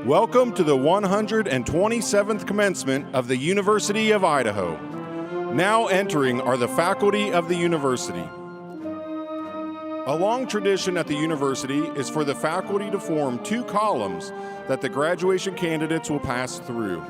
Welcome to the 127th commencement of the University of Idaho. Now entering are the faculty of the university. A long tradition at the university is for the faculty to form two columns that the graduation candidates will pass through.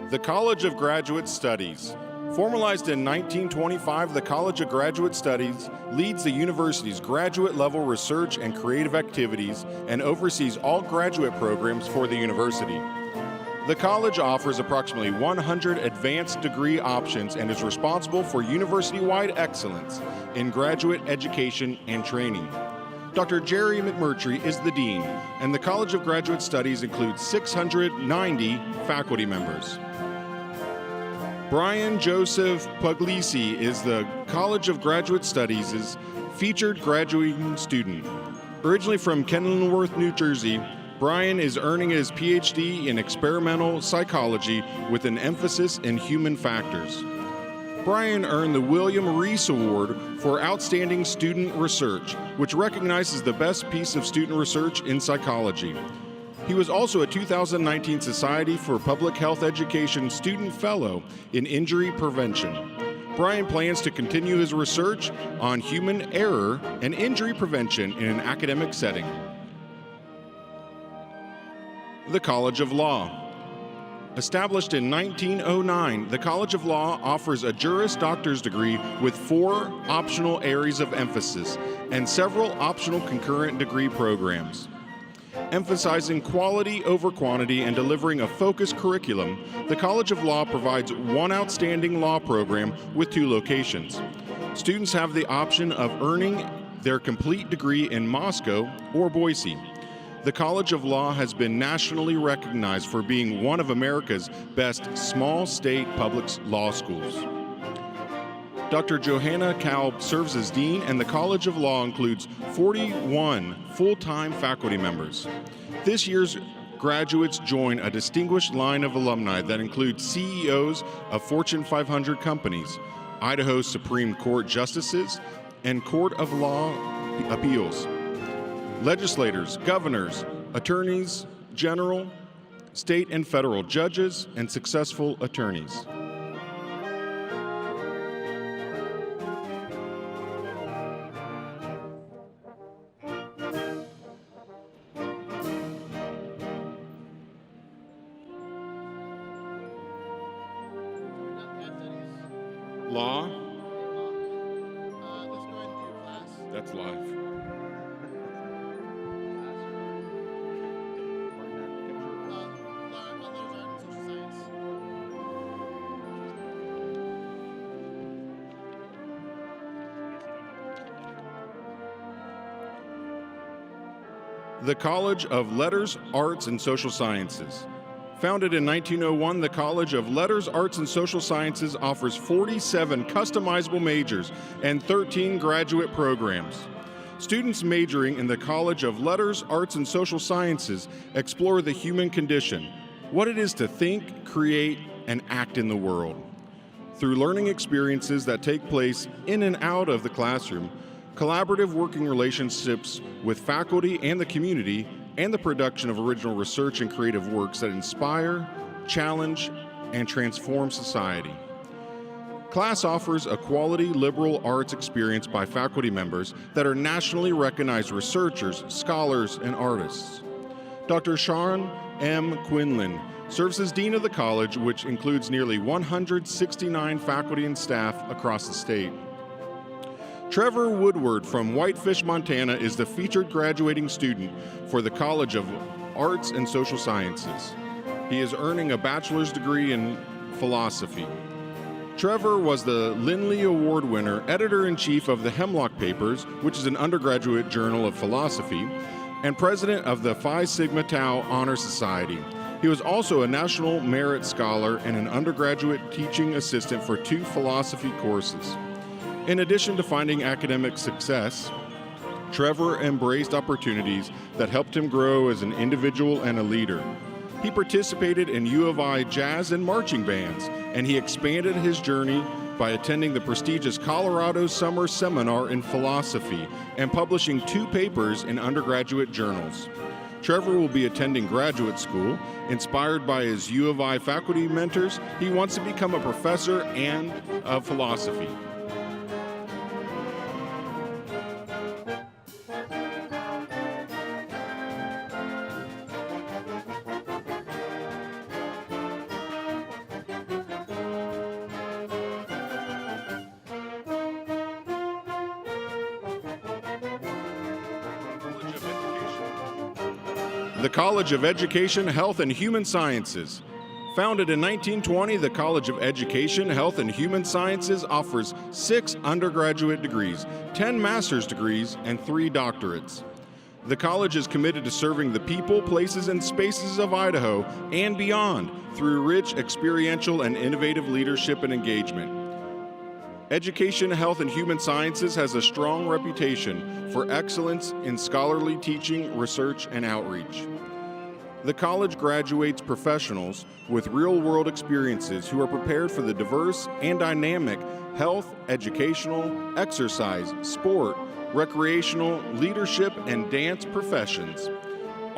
The College of Graduate Studies. Formalized in 1925, the College of Graduate Studies leads the university's graduate-level research and creative activities and oversees all graduate programs for the university. The college offers approximately 100 advanced degree options and is responsible for university-wide excellence in graduate education and training. Dr. Jerry McMurtry is the dean, and the College of Graduate Studies includes 690 faculty members. Brian Joseph Puglisi is the College of Graduate Studies' featured graduating student. Originally from Kenilworth, New Jersey, Brian is earning his PhD in experimental psychology with an emphasis in human factors. Brian earned the William Reese Award for Outstanding Student Research, which recognizes the best piece of student research in psychology. He was also a 2019 Society for Public Health Education Student Fellow in Injury Prevention. Brian plans to continue his research on human error and injury prevention in an academic setting. The College of Law. Established in 1909, the College of Law offers a Juris Doctor's degree with 4 optional areas of emphasis and several optional concurrent degree programs. Emphasizing quality over quantity and delivering a focused curriculum, the College of Law provides one outstanding law program with 2 locations. Students have the option of earning their complete degree in Moscow or Boise. The College of Law has been nationally recognized for being one of America's best small state public law schools. Dr. Johanna Kalb serves as dean, and the College of Law includes 41 full-time faculty members. This year's graduates join a distinguished line of alumni that includes CEOs of Fortune 500 companies, Idaho Supreme Court justices, and Court of Law appeals, legislators, governors, attorneys general, state and federal judges, and successful attorneys. Law? Let's go ahead and do class. That's live. The College of Letters, Arts, and Social Sciences. Founded in 1901, the College of Letters, Arts, and Social Sciences offers 47 customizable majors and 13 graduate programs. Students majoring in the College of Letters, Arts, and Social Sciences explore the human condition, what it is to think, create, and act in the world. Through learning experiences that take place in and out of the classroom, collaborative working relationships with faculty and the community, and the production of original research and creative works that inspire, challenge, and transform society. Class offers a quality liberal arts experience by faculty members that are nationally recognized researchers, scholars, and artists. Dr. Sharon M. Quinlan serves as Dean of the College, which includes nearly 169 faculty and staff across the state. Trevor Woodward from Whitefish, Montana is the featured graduating student for the College of Arts and Social Sciences. He is earning a bachelor's degree in philosophy. Trevor was the Lindley Award winner, editor-in-chief of the Hemlock Papers, which is an undergraduate journal of philosophy, and president of the Phi Sigma Tau Honor Society. He was also a National Merit Scholar and an undergraduate teaching assistant for 2 philosophy courses. In addition to finding academic success, Trevor embraced opportunities that helped him grow as an individual and a leader. He participated in U of I jazz and marching bands, and he expanded his journey by attending the prestigious Colorado Summer Seminar in Philosophy and publishing 2 papers in undergraduate journals. Trevor will be attending graduate school. Inspired by his U of I faculty mentors, he wants to become a professor and of philosophy. The College of Education, Health, and Human Sciences. Founded in 1920, the College of Education, Health, and Human Sciences offers 6 undergraduate degrees, 10 master's degrees, and 3 doctorates. The college is committed to serving the people, places, and spaces of Idaho and beyond through rich, experiential, and innovative leadership and engagement. Education, Health, and Human Sciences has a strong reputation for excellence in scholarly teaching, research, and outreach. The college graduates professionals with real-world experiences who are prepared for the diverse and dynamic health, educational, exercise, sport, recreational, leadership, and dance professions.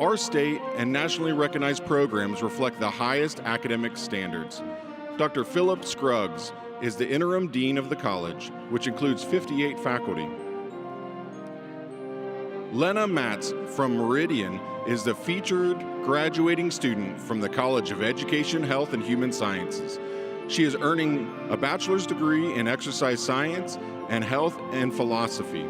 Our state and nationally recognized programs reflect the highest academic standards. Dr. Philip Scruggs is the interim dean of the college, which includes 58 faculty. Lena Matz from Meridian is the featured graduating student from the College of Education, Health, and Human Sciences. She is earning a bachelor's degree in exercise science and health and philosophy.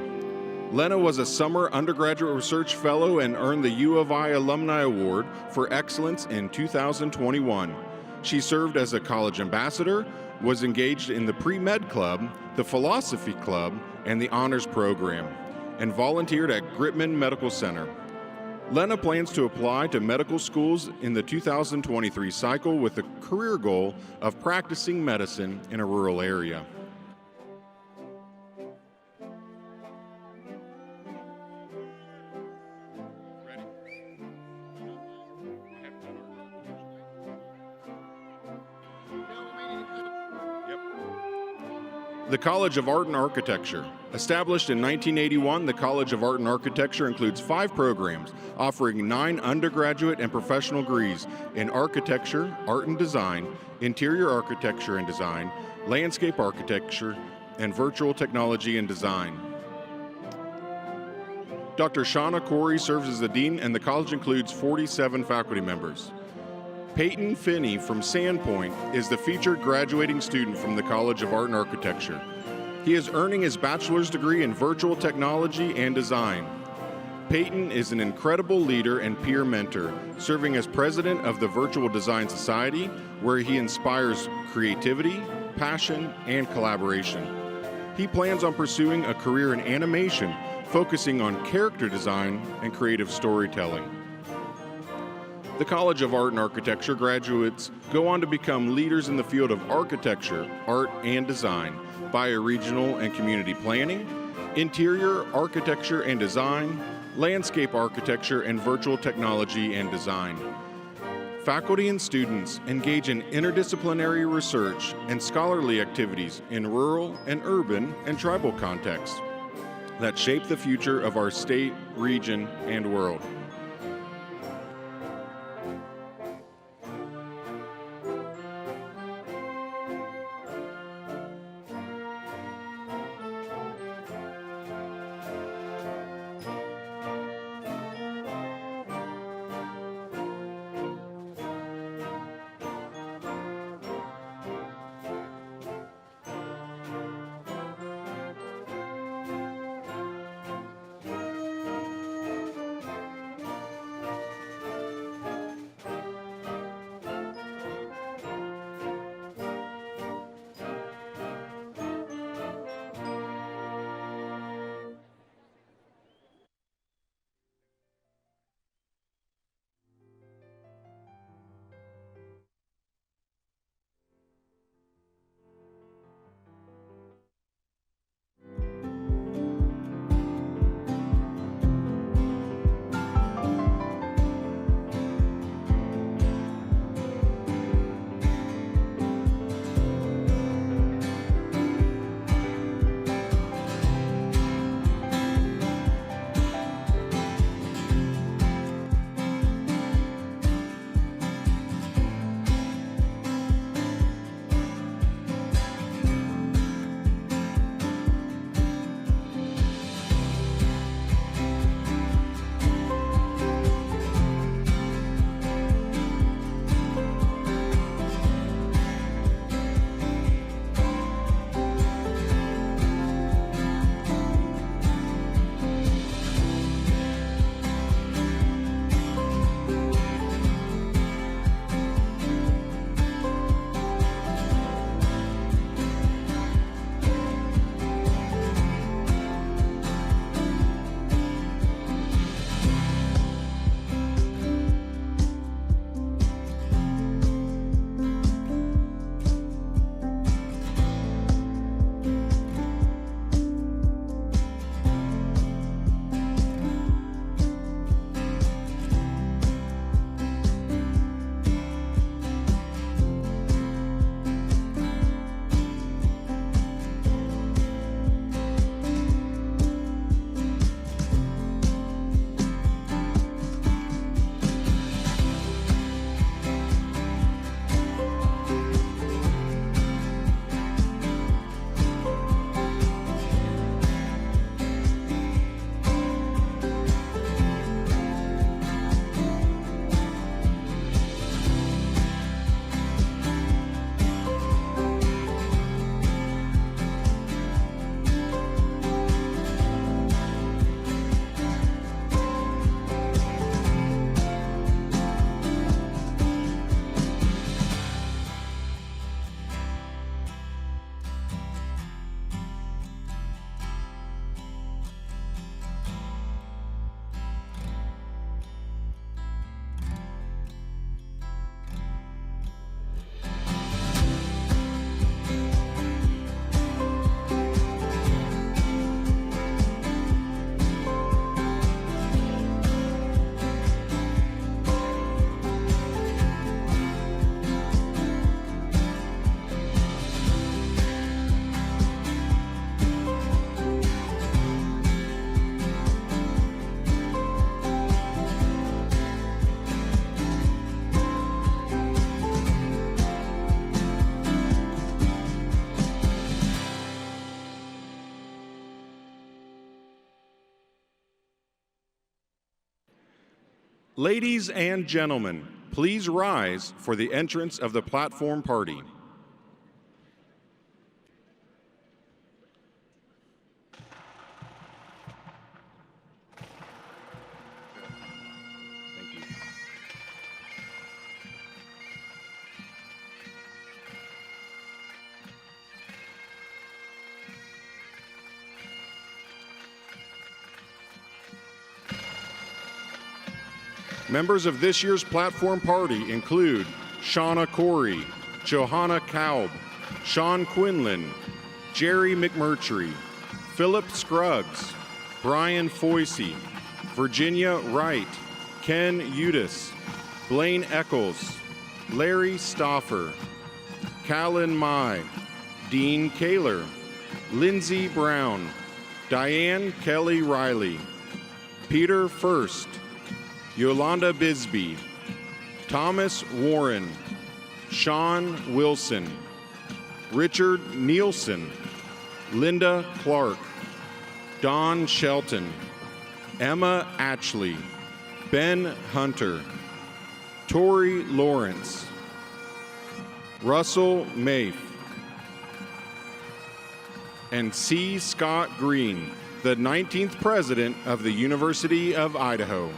Lena was a summer undergraduate research fellow and earned the U of I Alumni Award for Excellence in 2021. She served as a college ambassador, was engaged in the Pre-Med Club, the Philosophy Club, and the Honors Program, and volunteered at Gritman Medical Center. Lena plans to apply to medical schools in the 2023 cycle with the career goal of practicing medicine in a rural area. The College of Art and Architecture. Established in 1981, the College of Art and Architecture includes 5 programs, offering 9 undergraduate and professional degrees in architecture, art and design, interior architecture and design, landscape architecture, and virtual technology and design. Dr. Shauna Corey serves as the dean, and the college includes 47 faculty members. Peyton Finney from Sandpoint is the featured graduating student from the College of Art and Architecture. He is earning his bachelor's degree in virtual technology and design. Peyton is an incredible leader and peer mentor, serving as president of the Virtual Design Society, where he inspires creativity, passion, and collaboration. He plans on pursuing a career in animation, focusing on character design and creative storytelling. The College of Art and Architecture graduates go on to become leaders in the field of architecture, art, and design, bioregional and community planning, interior architecture and design, landscape architecture, and virtual technology and design. Faculty and students engage in interdisciplinary research and scholarly activities in rural and urban and tribal contexts that shape the future of our state, region, and world. Ladies and gentlemen, please rise for the entrance of the platform party. Members of this year's platform party include Shauna Corey, Johanna Kaub, Sean Quinlan, Jerry McMurtry, Philip Scruggs, Brian Foisey, Virginia Wright, Ken Udis, Blaine Eccles, Larry Stoffer, Callan Mai, Dean Kaler, Lindsey Brown, Diane Kelly Riley, Peter First, Yolanda Bisbee, Thomas Warren, Sean Wilson, Richard Nielsen, Linda Clark, Don Shelton, Emma Atchley, Ben Hunter, Tori Lawrence, Russell Mafe, and C. Scott Green, the 19th President of the University of Idaho.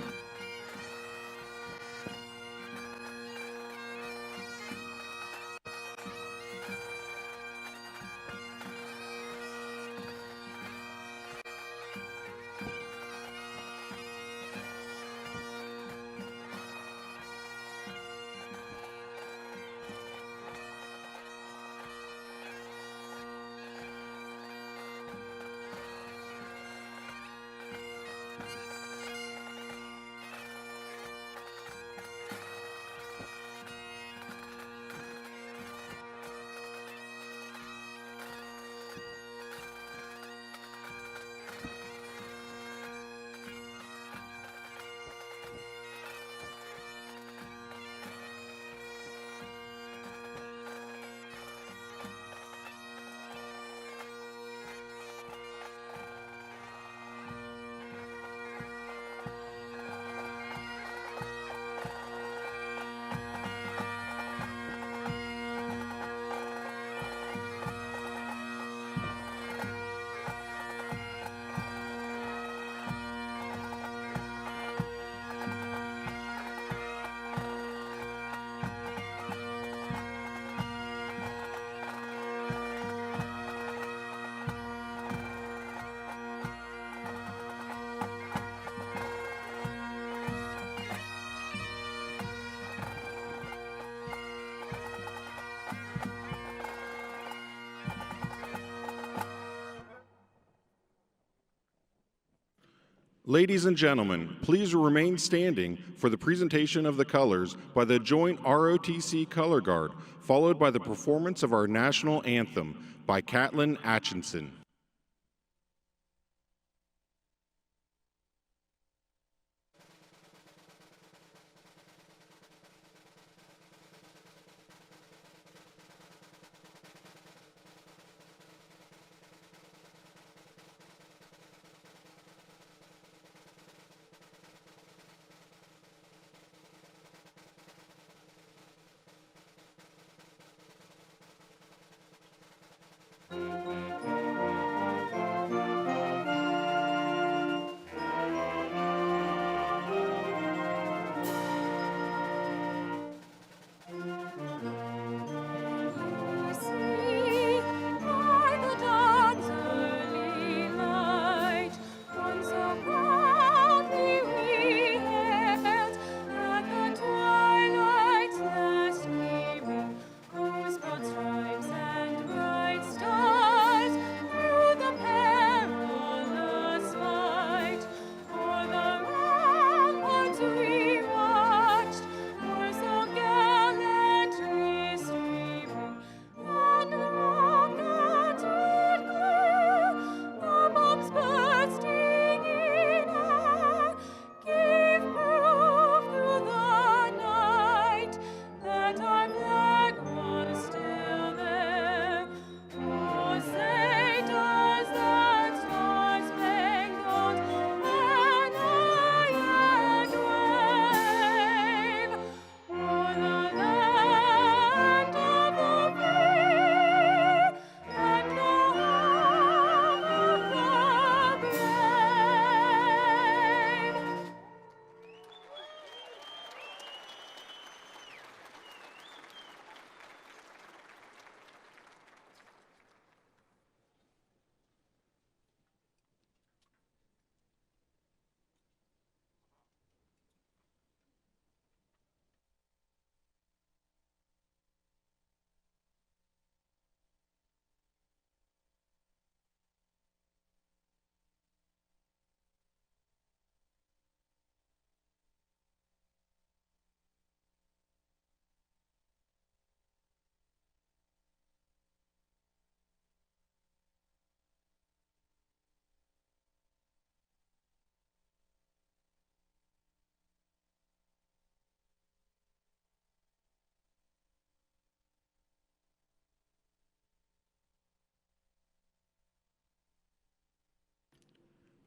Ladies and gentlemen, please remain standing for the presentation of the colors by the Joint ROTC Color Guard, followed by the performance of our national anthem by Catlin Atchinson.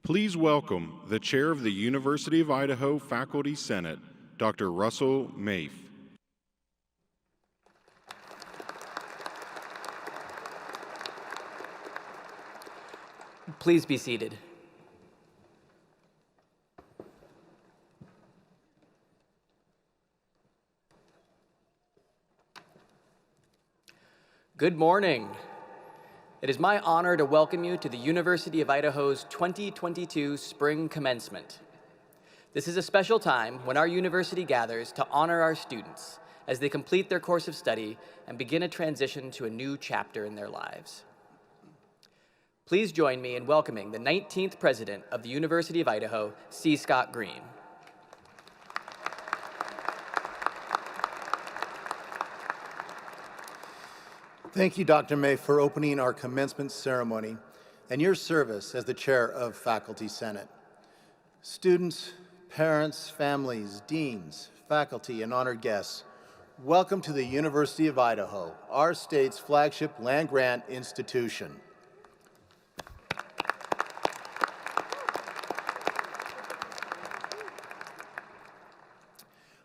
Please welcome the Chair of the University of Idaho Faculty Senate, Dr. Russell Mafe. Please be seated. Good morning. It is my honor to welcome you to the University of Idaho's 2022 Spring Commencement. This is a special time when our university gathers to honor our students as they complete their course of study and begin a transition to a new chapter in their lives. Please join me in welcoming the 19th President of the University of Idaho, C. Scott Green. Thank you, Dr. May, for opening our commencement ceremony and your service as the Chair of Faculty Senate. Students, parents, families, deans, faculty, and honored guests, welcome to the University of Idaho, our state's flagship land-grant institution.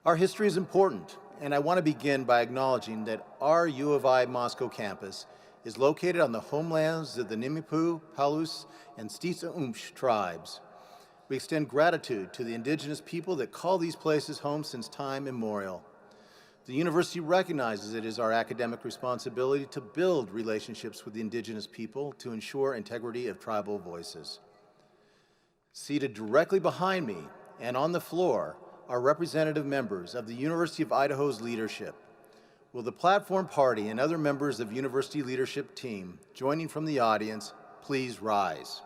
Our history is important, and I want to begin by acknowledging that our U of I Moscow campus is located on the homelands of the Nimiipuu, Palus, and Stitsa tribes. We extend gratitude to the indigenous people that call these places home since time immemorial. The university recognizes it is our academic responsibility to build relationships with the indigenous people to ensure integrity of tribal voices. Seated directly behind me and on the floor are representative members of the University of Idaho's leadership. Will the platform party and other members of university leadership team joining from the audience please rise?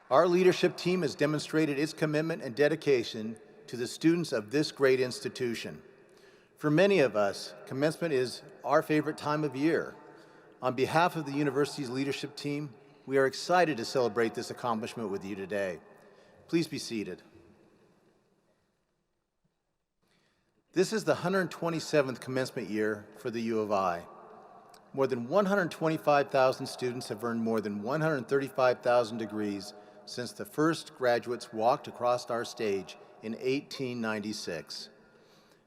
Our leadership team has demonstrated its commitment and dedication to the students of this great institution. For many of us, commencement is our favorite time of year. On behalf of the university's leadership team, we are excited to celebrate this accomplishment with you today. Please be seated. This is the 127th commencement year for the U of I. More than 125,000 students have earned more than 135,000 degrees since the first graduates walked across our stage in 1896.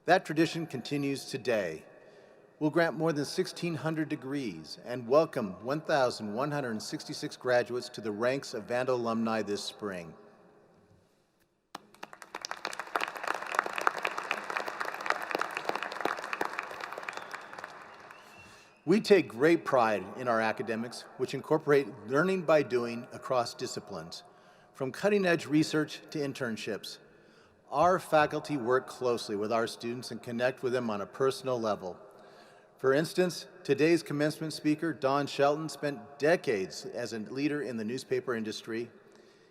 That tradition continues today. We'll grant more than 1,600 degrees and welcome 1,166 graduates to the ranks of Vandal alumni this spring. We take great pride in our academics, which incorporate learning by doing across disciplines, from cutting-edge research to internships. Our faculty work closely with our students and connect with them on a personal level. For instance, today's commencement speaker, Don Shelton, spent decades as a leader in the newspaper industry.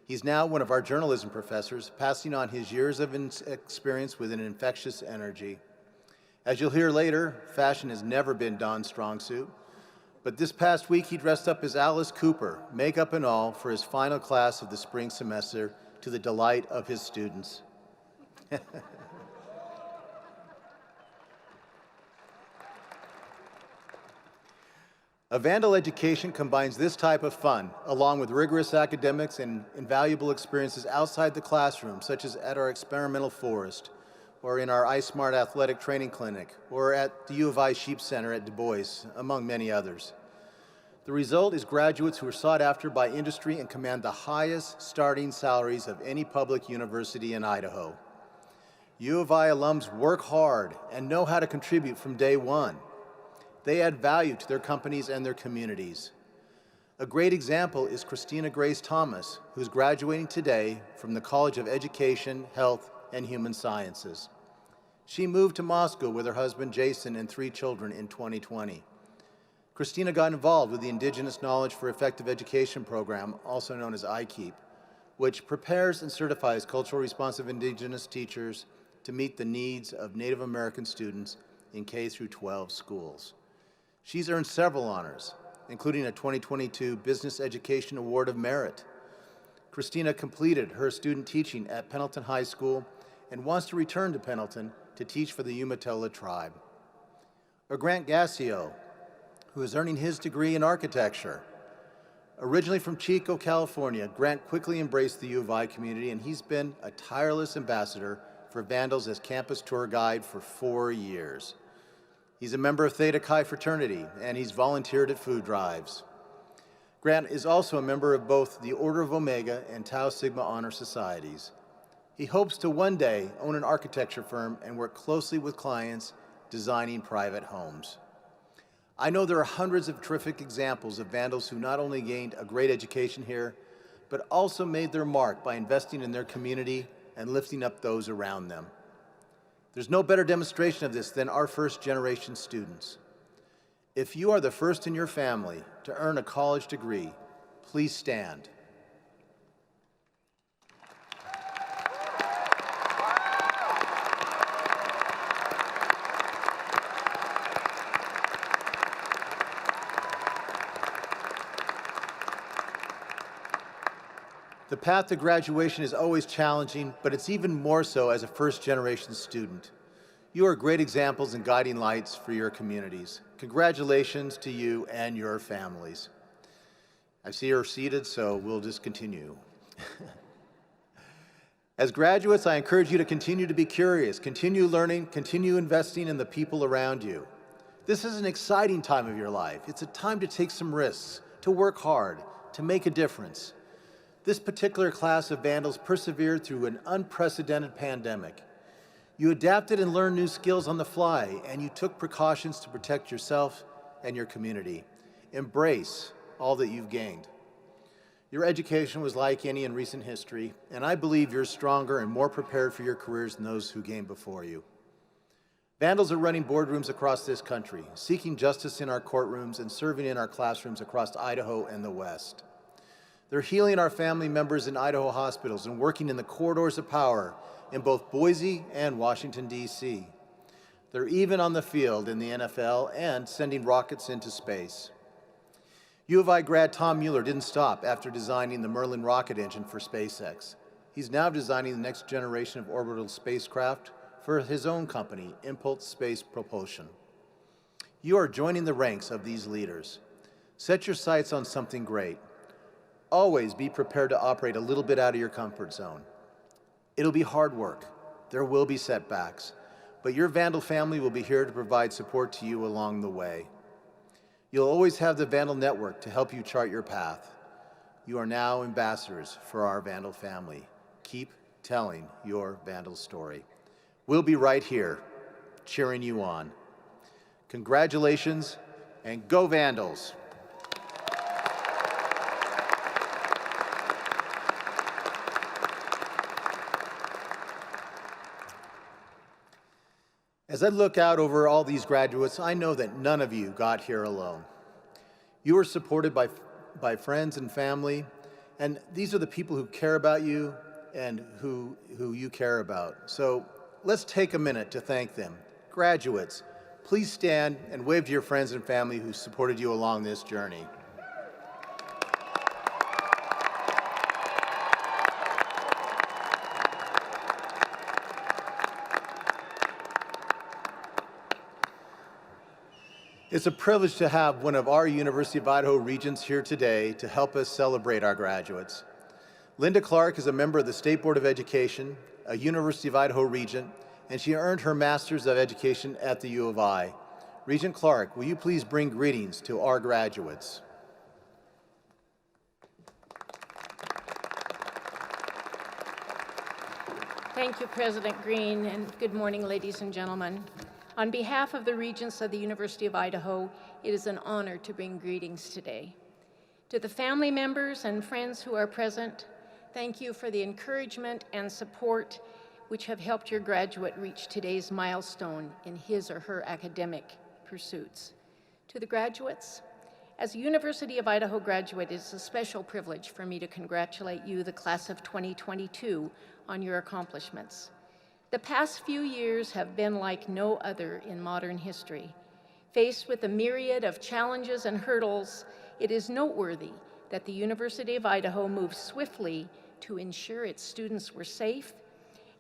He's now one of our journalism professors, passing on his years of experience with an infectious energy. As you'll hear later, fashion has never been Don's strong suit, but this past week he dressed up as Alice Cooper, makeup and all, for his final class of the spring semester, to the delight of his students. A Vandal education combines this type of fun, along with rigorous academics and invaluable experiences outside the classroom, such as at our experimental forest, or in our iSmart athletic training clinic, or at the U of I Sheep Center at Du Bois, among many others. The result is graduates who are sought after by industry and command the highest starting salaries of any public university in Idaho. U of I alums work hard and know how to contribute from day one. They add value to their companies and their communities. A great example is Christina Grace Thomas, who's graduating today from the College of Education, Health, and Human Sciences. She moved to Moscow with her husband Jason and 3 children in 2020. Christina got involved with the Indigenous Knowledge for Effective Education program, also known as IKEEP, which prepares and certifies culturally responsive Indigenous teachers to meet the needs of Native American students in K-12 schools. She's earned several honors, including a 2022 Business Education Award of Merit. Christina completed her student teaching at Pendleton High School and wants to return to Pendleton to teach for the Umatilla tribe. Or Grant Gassio, who is earning his degree in architecture. Originally from Chico, California, Grant quickly embraced the U of I community, and he's been a tireless ambassador for Vandals as campus tour guide for 4 years. He's a member of Theta Chi fraternity, and he's volunteered at food drives. Grant is also a member of both the Order of Omega and Tau Sigma Honor Societies. He hopes to one day own an architecture firm and work closely with clients designing private homes. I know there are hundreds of terrific examples of Vandals who not only gained a great education here, but also made their mark by investing in their community and lifting up those around them. There's no better demonstration of this than our first-generation students. If you are the first in your family to earn a college degree, please stand. The path to graduation is always challenging, but it's even more so as a first-generation student. You are great examples and guiding lights for your communities. Congratulations to you and your families. I see you're seated, so we'll just continue. As graduates, I encourage you to continue to be curious, continue learning, continue investing in the people around you. This is an exciting time of your life. It's a time to take some risks, to work hard, to make a difference. This particular class of Vandals persevered through an unprecedented pandemic. You adapted and learned new skills on the fly, and you took precautions to protect yourself and your community. Embrace all that you've gained. Your education was like any in recent history, and I believe you're stronger and more prepared for your careers than those who came before you. Vandals are running boardrooms across this country, seeking justice in our courtrooms and serving in our classrooms across Idaho and the West. They're healing our family members in Idaho hospitals and working in the corridors of power in both Boise and Washington, D.C. They're even on the field in the NFL and sending rockets into space. U of I grad Tom Mueller didn't stop after designing the Merlin rocket engine for SpaceX. He's now designing the next generation of orbital spacecraft for his own company, Impulse Space Propulsion. You are joining the ranks of these leaders. Set your sights on something great. Always be prepared to operate a little bit out of your comfort zone. It'll be hard work. There will be setbacks, but your Vandal family will be here to provide support to you along the way. You'll always have the Vandal Network to help you chart your path. You are now ambassadors for our Vandal family. Keep telling your Vandal story. We'll be right here, cheering you on. Congratulations, and go Vandals! As I look out over all these graduates, I know that none of you got here alone. You are supported by friends and family, and these are the people who care about you and who you care about. So let's take a minute to thank them. Graduates, please stand and wave to your friends and family who supported you along this journey. It's a privilege to have one of our University of Idaho regents here today to help us celebrate our graduates. Linda Clark is a member of the State Board of Education, a University of Idaho regent, and she earned her Master's of Education at the U of I. Regent Clark, will you please bring greetings to our graduates? Thank you, President Green, and good morning, ladies and gentlemen. On behalf of the Regents of the University of Idaho, it is an honor to bring greetings today. To the family members and friends who are present, thank you for the encouragement and support which have helped your graduate reach today's milestone in his or her academic pursuits. To the graduates, as a University of Idaho graduate, it is a special privilege for me to congratulate you, the class of 2022, on your accomplishments. The past few years have been like no other in modern history. Faced with a myriad of challenges and hurdles, it is noteworthy that the University of Idaho moved swiftly to ensure its students were safe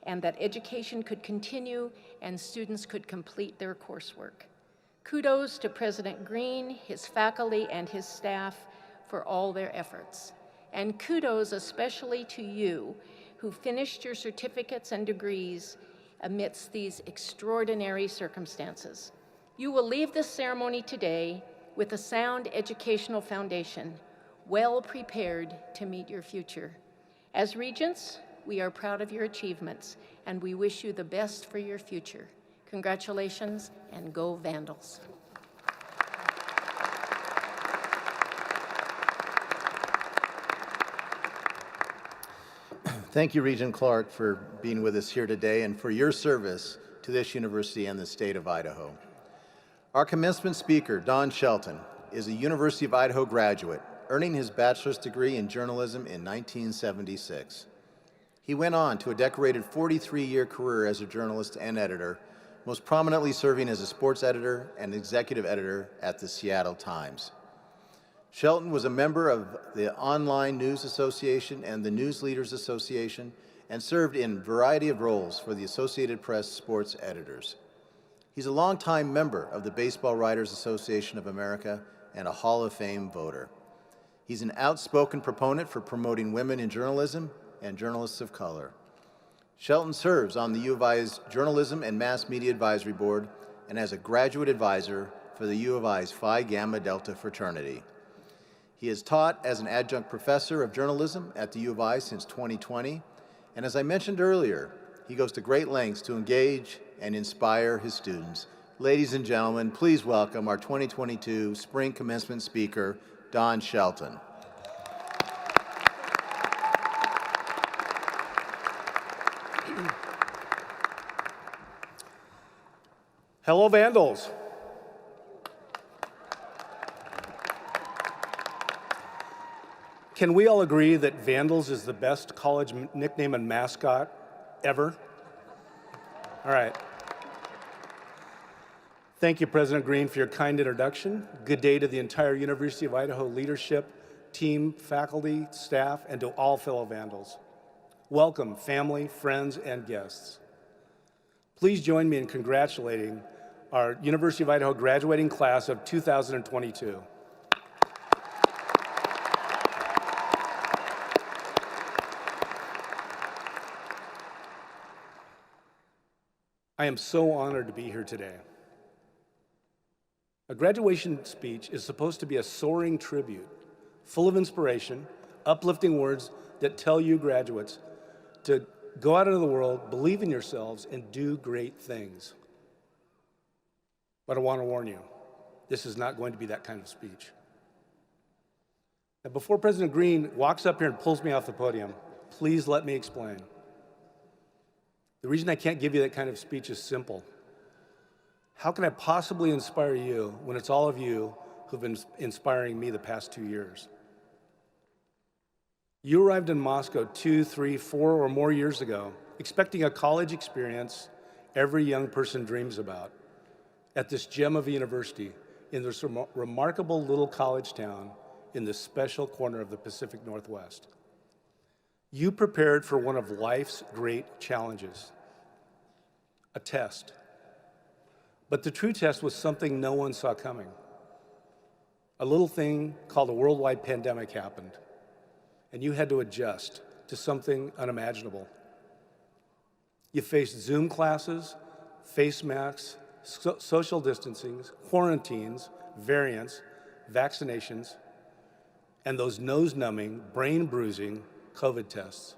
and that education could continue and students could complete their coursework. Kudos to President Green, his faculty, and his staff for all their efforts. And kudos especially to you who finished your certificates and degrees amidst these extraordinary circumstances. You will leave this ceremony today with a sound educational foundation, well prepared to meet your future. As Regents, we are proud of your achievements, and we wish you the best for your future. Congratulations, and go Vandals. Thank you, Regent Clark, for being with us here today and for your service to this university and the state of Idaho. Our commencement speaker, Don Shelton, is a University of Idaho graduate, earning his bachelor's degree in journalism in 1976. He went on to a decorated 43-year career as a journalist and editor, most prominently serving as a sports editor and executive editor at the Seattle Times. Shelton was a member of the Online News Association and the News Leaders Association and served in a variety of roles for the Associated Press sports editors. He's a longtime member of the Baseball Writers Association of America and a Hall of Fame voter. He's an outspoken proponent for promoting women in journalism and journalists of color. Shelton serves on the U of I's Journalism and Mass Media Advisory Board and as a graduate advisor for the U of I's Phi Gamma Delta fraternity. He has taught as an adjunct professor of journalism at the U of I since 2020, and as I mentioned earlier, he goes to great lengths to engage and inspire his students. Ladies and gentlemen, please welcome our 2022 Spring Commencement speaker, Don Shelton. Hello, Vandals. Can we all agree that Vandals is the best college nickname and mascot ever? All right. Thank you, President Green, for your kind introduction. Good day to the entire University of Idaho leadership, team, faculty, staff, and to all fellow Vandals. Welcome, family, friends, and guests. Please join me in congratulating our University of Idaho graduating class of 2022. I am so honored to be here today. A graduation speech is supposed to be a soaring tribute, full of inspiration, uplifting words that tell you graduates to go out into the world, believe in yourselves, and do great things. But I want to warn you, this is not going to be that kind of speech. Now, before President Green walks up here and pulls me off the podium, please let me explain. The reason I can't give you that kind of speech is simple. How can I possibly inspire you when it's all of you who've been inspiring me the past 2 years? You arrived in Moscow 2, 3, 4, or more years ago, expecting a college experience every young person dreams about at this gem of a university in this remarkable little college town in this special corner of the Pacific Northwest. You prepared for one of life's great challenges, a test. But the true test was something no one saw coming. A little thing called a worldwide pandemic happened, and you had to adjust to something unimaginable. You faced Zoom classes, face masks, social distancing, quarantines, variants, vaccinations, and those nose-numbing, brain-bruising COVID tests.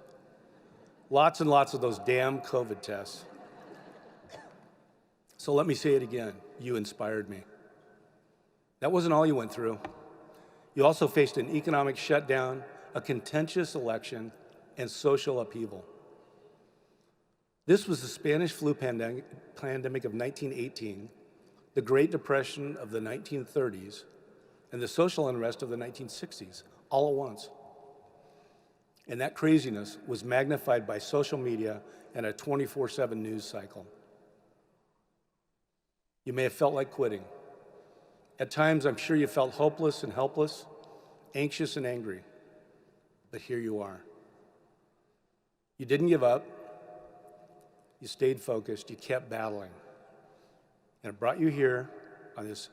Lots and lots of those damn COVID tests. So let me say it again, you inspired me. That wasn't all you went through. You also faced an economic shutdown, a contentious election, and social upheaval. This was the Spanish flu pandemic of 1918, the Great Depression of the 1930s, and the social unrest of the 1960s, all at once. And that craziness was magnified by social media and a 24/7 news cycle. You may have felt like quitting. At times, I'm sure you felt hopeless and helpless, anxious and angry. But here you are. You didn't give up. you stayed focused, you kept battling. And it brought you here on this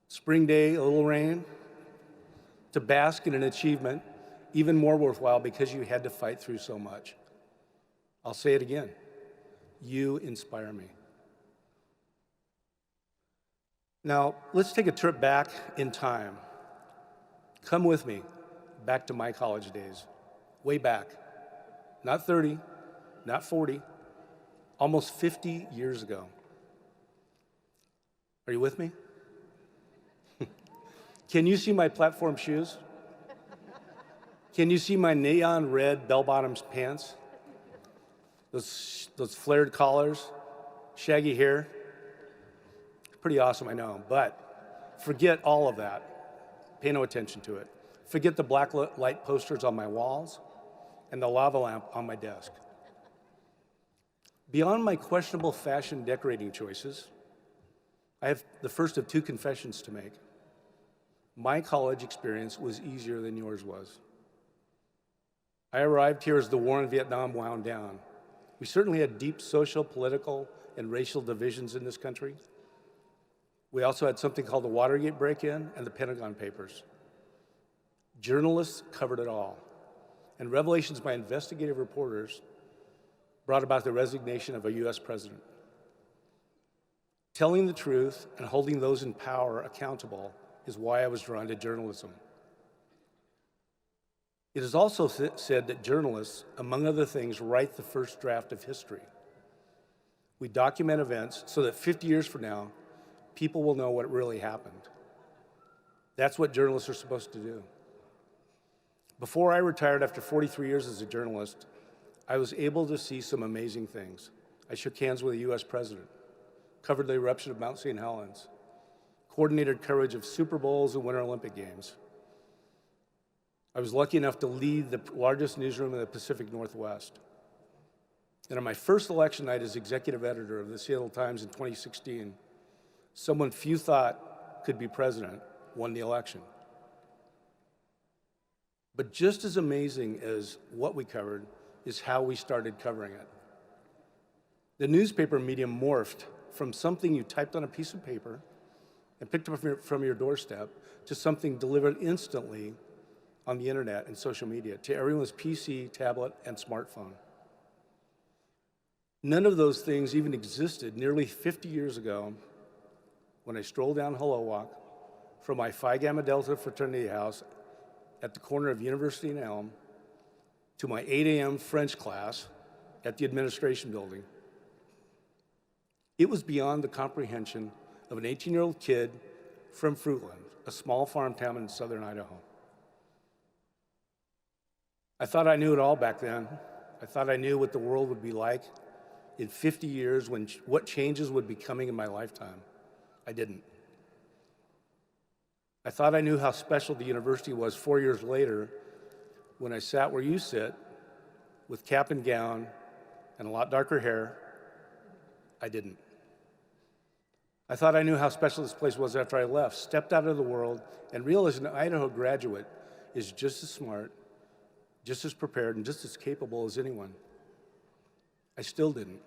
spring day, a little rain, to bask in an achievement even more worthwhile because you had to fight through so much. I'll say it again. You inspire me. Now, let's take a trip back in time. Come with me back to my college days, way back. Not 30, not 40, almost 50 years ago. Are you with me? Can you see my platform shoes? Can you see my neon red bell-bottom pants? Those flared collars, shaggy hair. Pretty awesome, I know, but forget all of that. Pay no attention to it. Forget the black light posters on my walls and the lava lamp on my desk. Beyond my questionable fashion decorating choices, I have the first of two confessions to make. My college experience was easier than yours was. I arrived here as the war in Vietnam wound down. We certainly had deep social, political, and racial divisions in this country. We also had something called the Watergate break-in and the Pentagon Papers. Journalists covered it all, and revelations by investigative reporters brought about the resignation of a US president. Telling the truth and holding those in power accountable is why I was drawn to journalism. It is also said that journalists, among other things, write the first draft of history. We document events so that 50 years from now, people will know what really happened. That's what journalists are supposed to do. Before I retired after 43 years as a journalist, I was able to see some amazing things. I shook hands with a US president, covered the eruption of Mount St. Helens, coordinated coverage of Super Bowls and Winter Olympic Games. I was lucky enough to lead the largest newsroom in the Pacific Northwest. And on my first election night as executive editor of the Seattle Times in 2016, someone few thought could be president won the election. But just as amazing as what we covered is how we started covering it. The newspaper medium morphed from something you typed on a piece of paper and picked up from your doorstep to something delivered instantly on the internet and social media to everyone's PC, tablet, and smartphone. None of those things even existed nearly 50 years ago when I strolled down Hello Walk from my Phi Gamma Delta fraternity house at the corner of University and Elm to my 8 a.m. French class at the administration building. It was beyond the comprehension of an 18-year-old kid from Fruitland, a small farm town in southern Idaho. I thought I knew it all back then. I thought I knew what the world would be like in 50 years, what changes would be coming in my lifetime. I didn't. I thought I knew how special the university was 4 years later when I sat where you sit with cap and gown and a lot darker hair. I didn't. I thought I knew how special this place was after I left, stepped out of the world, and realized an Idaho graduate is just as smart, just as prepared, and just as capable as anyone. I still didn't.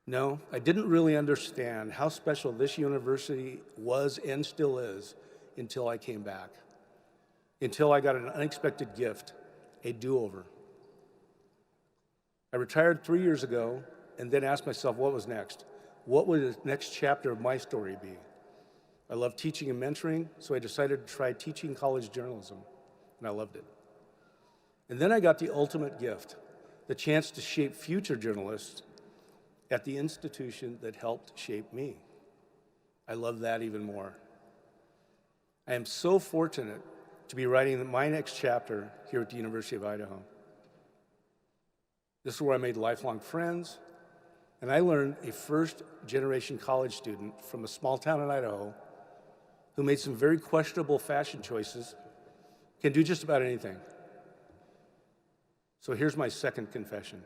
No, I didn't really understand how special this university was and still is until I came back, until I got an unexpected gift, a do-over. I retired 3 years ago and then asked myself what was next. What would the next chapter of my story be? I love teaching and mentoring, so I decided to try teaching college journalism, and I loved it. And then I got the ultimate gift, the chance to shape future journalists at the institution that helped shape me. I love that even more. I am so fortunate to be writing my next chapter here at the University of Idaho. This is where I made lifelong friends, and I learned a first-generation college student from a small town in Idaho who made some very questionable fashion choices can do just about anything. So here's my second confession.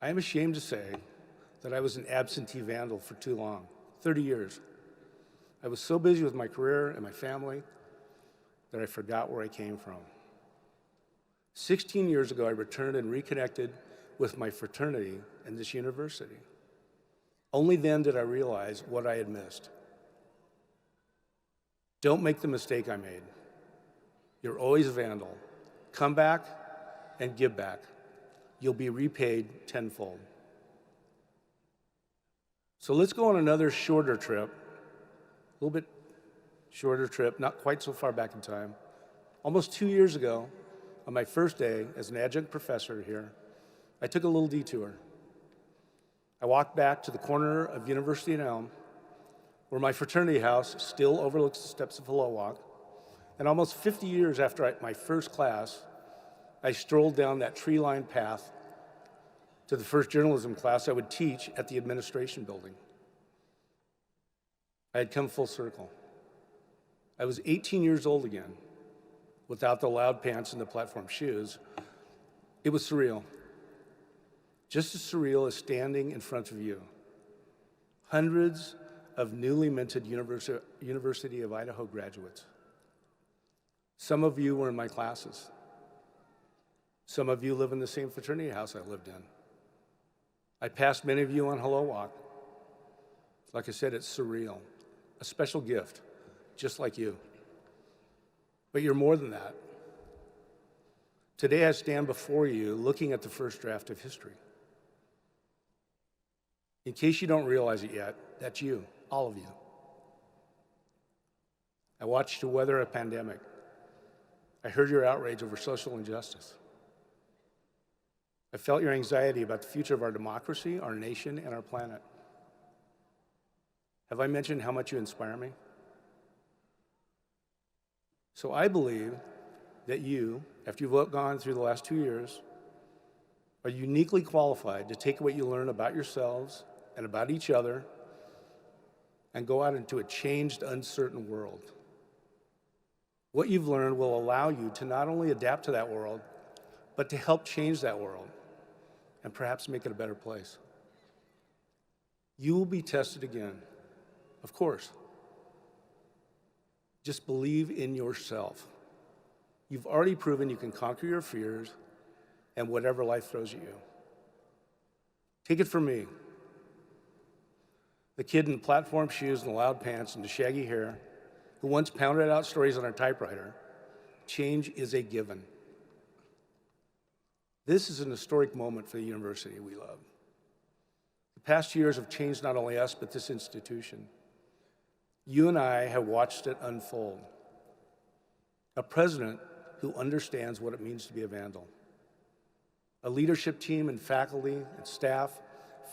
I am ashamed to say that I was an absentee vandal for too long, 30 years. I was so busy with my career and my family that I forgot where I came from. 16 years ago, I returned and reconnected with my fraternity and this university. Only then did I realize what I had missed. Don't make the mistake I made. You're always a vandal. Come back and give back. You'll be repaid tenfold. So let's go on another shorter trip, a little bit shorter trip, not quite so far back in time. Almost 2 years ago, on my first day as an adjunct professor here, I took a little detour. I walked back to the corner of University and Elm, where my fraternity house still overlooks the steps of Hello Walk. And almost 50 years after my first class, I strolled down that tree-lined path to the first journalism class I would teach at the administration building. I had come full circle. I was 18 years old again, without the loud pants and the platform shoes. It was surreal. Just as surreal as standing in front of you. Hundreds of newly minted University of Idaho graduates. Some of you were in my classes. Some of you live in the same fraternity house I lived in. I passed many of you on Hello Walk. Like I said, it's surreal, a special gift, just like you. But you're more than that. Today I stand before you looking at the first draft of history. In case you don't realize it yet, that's you, all of you. I watched you weather a pandemic. I heard your outrage over social injustice. I felt your anxiety about the future of our democracy, our nation, and our planet. Have I mentioned how much you inspire me? So I believe that you, after you've gone through the last 2 years, are uniquely qualified to take what you learn about yourselves and about each other and go out into a changed, uncertain world. What you've learned will allow you to not only adapt to that world, but to help change that world and perhaps make it a better place. You will be tested again, of course. Just believe in yourself. You've already proven you can conquer your fears and whatever life throws at you. Take it from me, the kid in platform shoes and the loud pants and the shaggy hair who once pounded out stories on our typewriter. Change is a given. This is an historic moment for the university we love. The past years have changed not only us, but this institution. You and I have watched it unfold. A president who understands what it means to be a vandal. A leadership team and faculty and staff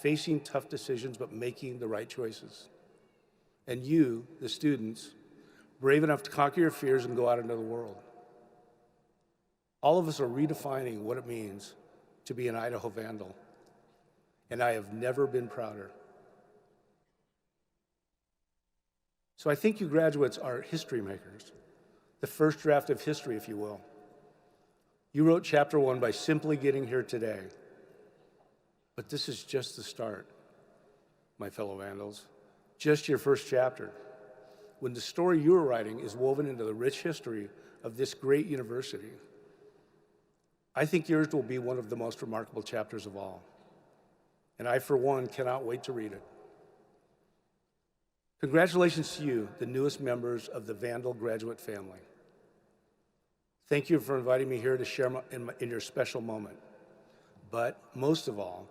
facing tough decisions but making the right choices. And you, the students, brave enough to conquer your fears and go out into the world. All of us are redefining what it means to be an Idaho vandal, and I have never been prouder. So I think you graduates are history makers, the first draft of history, if you will. You wrote chapter 1 by simply getting here today, but this is just the start, my fellow vandals, just your first chapter, when the story you're writing is woven into the rich history of this great university. I think yours will be one of the most remarkable chapters of all, and I, for one, cannot wait to read it. Congratulations to you, the newest members of the Vandal graduate family. Thank you for inviting me here to share in your special moment. But most of all,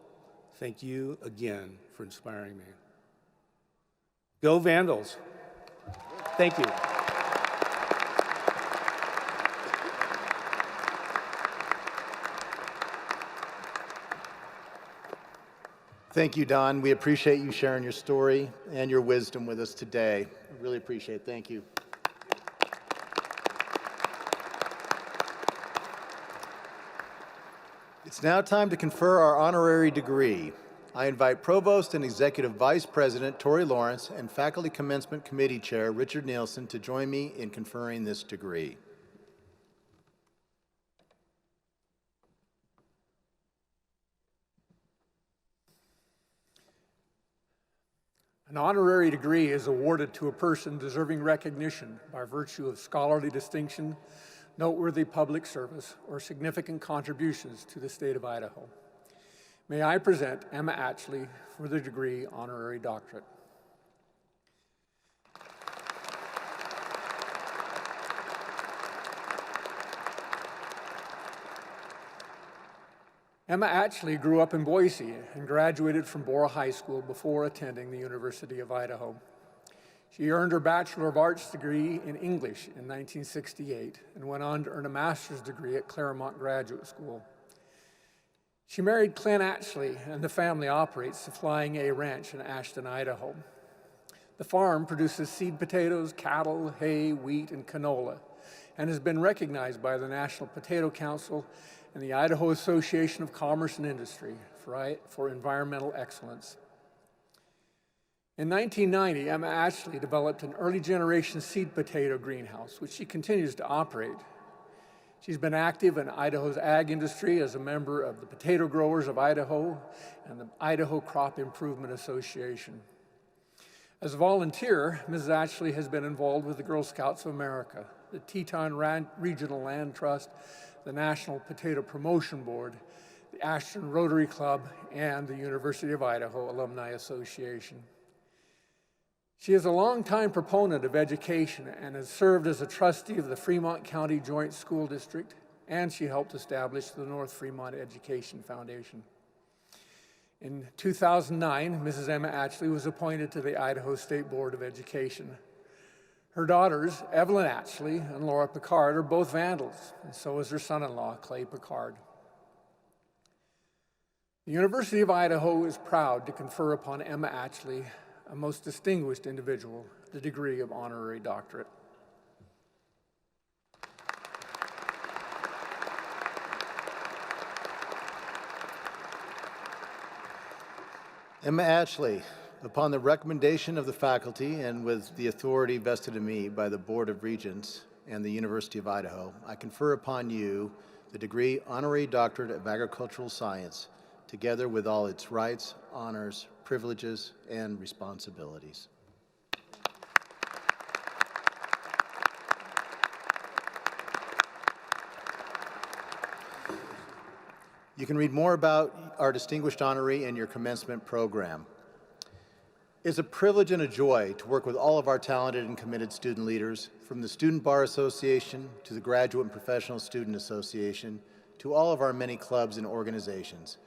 thank you again for inspiring me. Go Vandals! Thank you. Thank you, Don. We appreciate you sharing your story and your wisdom with us today. I really appreciate it. Thank you. It's now time to confer our honorary degree. I invite Provost and Executive Vice President Tori Lawrence and Faculty Commencement Committee Chair Richard Nielsen to join me in conferring this degree. An honorary degree is awarded to a person deserving recognition by virtue of scholarly distinction, noteworthy public service, or significant contributions to the state of Idaho. May I present Emma Atchley for the degree Honorary Doctorate. Emma Atchley grew up in Boise and graduated from Bora High School before attending the University of Idaho. She earned her Bachelor of Arts degree in English in 1968 and went on to earn a master's degree at Claremont Graduate School. She married Clint Atchley, and the family operates the Flying A Ranch in Ashton, Idaho. The farm produces seed potatoes, cattle, hay, wheat, and canola, and has been recognized by the National Potato Council and the Idaho Association of Commerce and Industry for environmental excellence. In 1990, Emma Atchley developed an early generation seed potato greenhouse, which she continues to operate. She's been active in Idaho's ag industry as a member of the Potato Growers of Idaho and the Idaho Crop Improvement Association. As a volunteer, Mrs. Atchley has been involved with the Girl Scouts of America, the Teton Regional Land Trust, the National Potato Promotion Board, the Ashton Rotary Club, and the University of Idaho Alumni Association. She is a longtime proponent of education and has served as a trustee of the Fremont County Joint School District, and she helped establish the North Fremont Education Foundation. In 2009, Mrs. Emma Atchley was appointed to the Idaho State Board of Education. Her daughters, Evelyn Atchley and Laura Picard, are both Vandals, and so is her son-in-law, Clay Picard. The University of Idaho is proud to confer upon Emma Atchley, a most distinguished individual, the degree of Honorary Doctorate. Emma Atchley, upon the recommendation of the faculty and with the authority vested in me by the Board of Regents and the University of Idaho, I confer upon you the degree Honorary Doctorate of Agricultural Science, together with all its rights, honors, privileges, and responsibilities. You can read more about our distinguished honoree in your commencement program. It's a privilege and a joy to work with all of our talented and committed student leaders, from the Student Bar Association to the Graduate and Professional Student Association to all of our many clubs and organizations.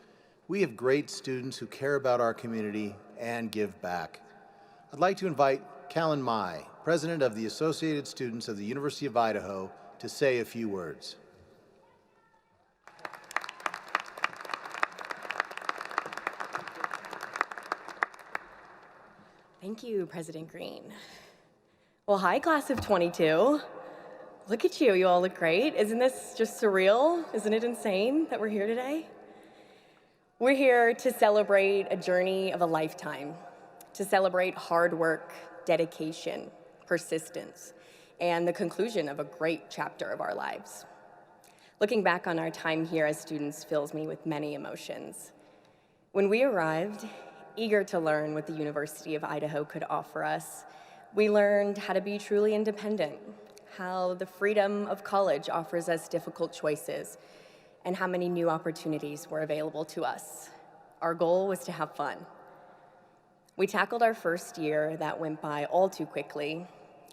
We have great students who care about our community and give back. I'd like to invite Callan Mai, President of the Associated Students of the University of Idaho, to say a few words. Thank you, President Green. Well, hi, class of 22. Look at you, you all look great. Isn't this just surreal? Isn't it insane that we're here today? We're here to celebrate a journey of a lifetime, to celebrate hard work, dedication, persistence, and the conclusion of a great chapter of our lives. Looking back on our time here as students fills me with many emotions. When we arrived, eager to learn what the University of Idaho could offer us, we learned how to be truly independent, how the freedom of college offers us difficult choices, and how many new opportunities were available to us. Our goal was to have fun. We tackled our first year that went by all too quickly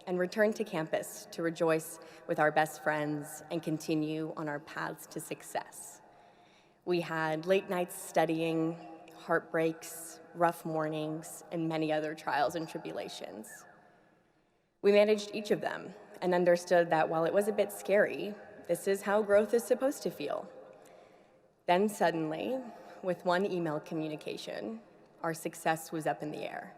and returned to campus to rejoice with our best friends and continue on our paths to success. We had late nights studying, heartbreaks, rough mornings, and many other trials and tribulations. We managed each of them and understood that while it was a bit scary, this is how growth is supposed to feel. Then suddenly, with one email communication, our success was up in the air.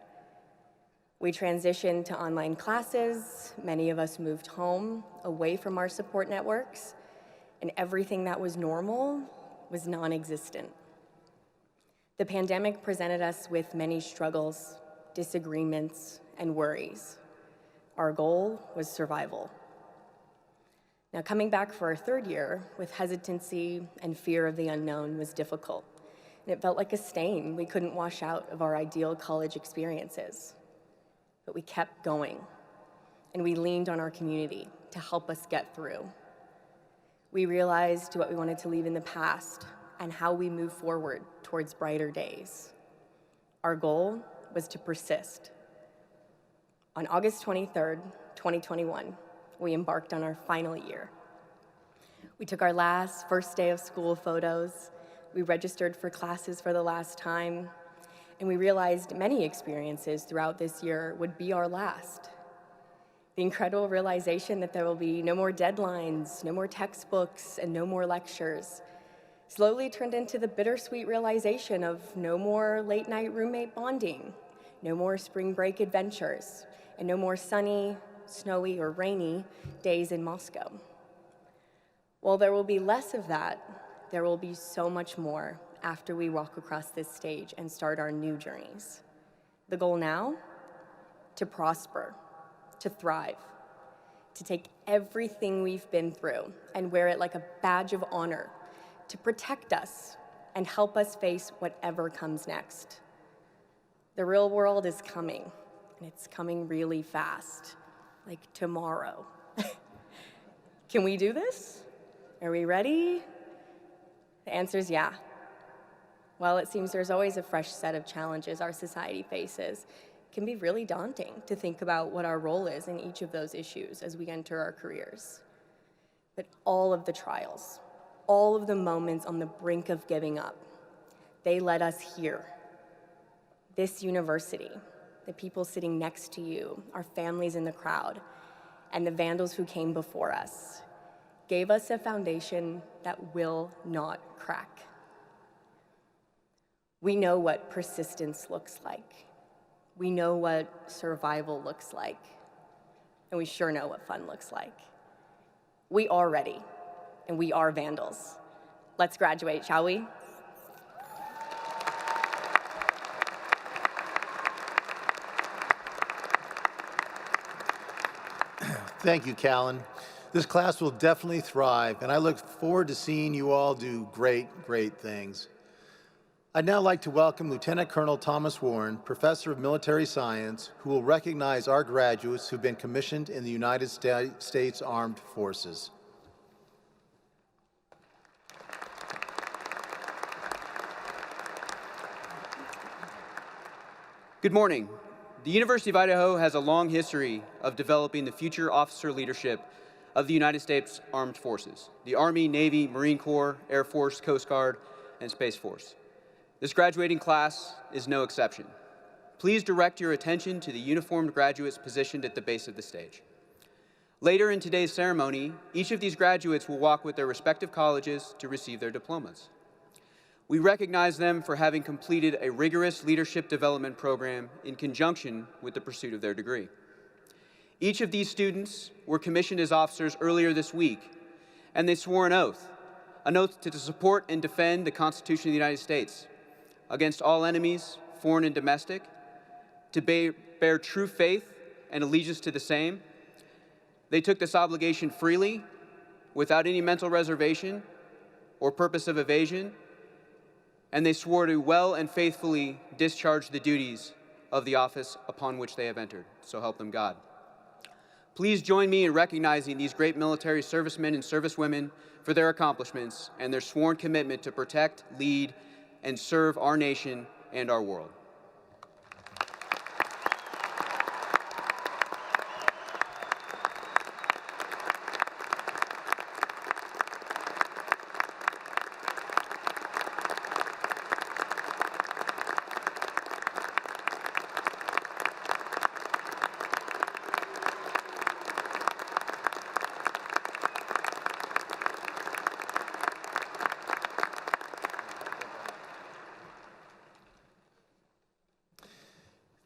We transitioned to online classes, many of us moved home, away from our support networks, and everything that was normal was non-existent. The pandemic presented us with many struggles, disagreements, and worries. Our goal was survival. Now, coming back for our third year with hesitancy and fear of the unknown was difficult, and it felt like a stain we couldn't wash out of our ideal college experiences. But we kept going, and we leaned on our community to help us get through. We realized what we wanted to leave in the past and how we move forward towards brighter days. Our goal was to persist. On August 23rd, 2021, we embarked on our final year. We took our last first day of school photos, we registered for classes for the last time, and we realized many experiences throughout this year would be our last. The incredible realization that there will be no more deadlines, no more textbooks, and no more lectures slowly turned into the bittersweet realization of no more late-night roommate bonding, no more spring break adventures, and no more sunny, snowy, or rainy days in Moscow. While there will be less of that, there will be so much more after we walk across this stage and start our new journeys. The goal now? To prosper, to thrive, to take everything we've been through and wear it like a badge of honor, to protect us and help us face whatever comes next. The real world is coming, and it's coming really fast, like tomorrow. Can we do this? Are we ready? The answer is yeah. While it seems there's always a fresh set of challenges our society faces, it can be really daunting to think about what our role is in each of those issues as we enter our careers. But all of the trials, all of the moments on the brink of giving up, they led us here. This university, the people sitting next to you, our families in the crowd, and the vandals who came before us, gave us a foundation that will not crack. We know what persistence looks like. We know what survival looks like. And we sure know what fun looks like. We are ready, and we are vandals. Let's graduate, shall we? Thank you, Callan. This class will definitely thrive, and I look forward to seeing you all do great, great things. I'd now like to welcome Lieutenant Colonel Thomas Warren, Professor of Military Science, who will recognize our graduates who've been commissioned in the United States Armed Forces. Good morning. The University of Idaho has a long history of developing the future officer leadership of the United States Armed Forces, the Army, Navy, Marine Corps, Air Force, Coast Guard, and Space Force. This graduating class is no exception. Please direct your attention to the uniformed graduates positioned at the base of the stage. Later in today's ceremony, each of these graduates will walk with their respective colleges to receive their diplomas. We recognize them for having completed a rigorous leadership development program in conjunction with the pursuit of their degree. Each of these students were commissioned as officers earlier this week, and they swore an oath to support and defend the Constitution of the United States against all enemies, foreign and domestic, to bear true faith and allegiance to the same. They took this obligation freely, without any mental reservation or purpose of evasion, and they swore to well and faithfully discharge the duties of the office upon which they have entered. So help them God. Please join me in recognizing these great military servicemen and servicewomen for their accomplishments and their sworn commitment to protect, lead, and serve our nation and our world.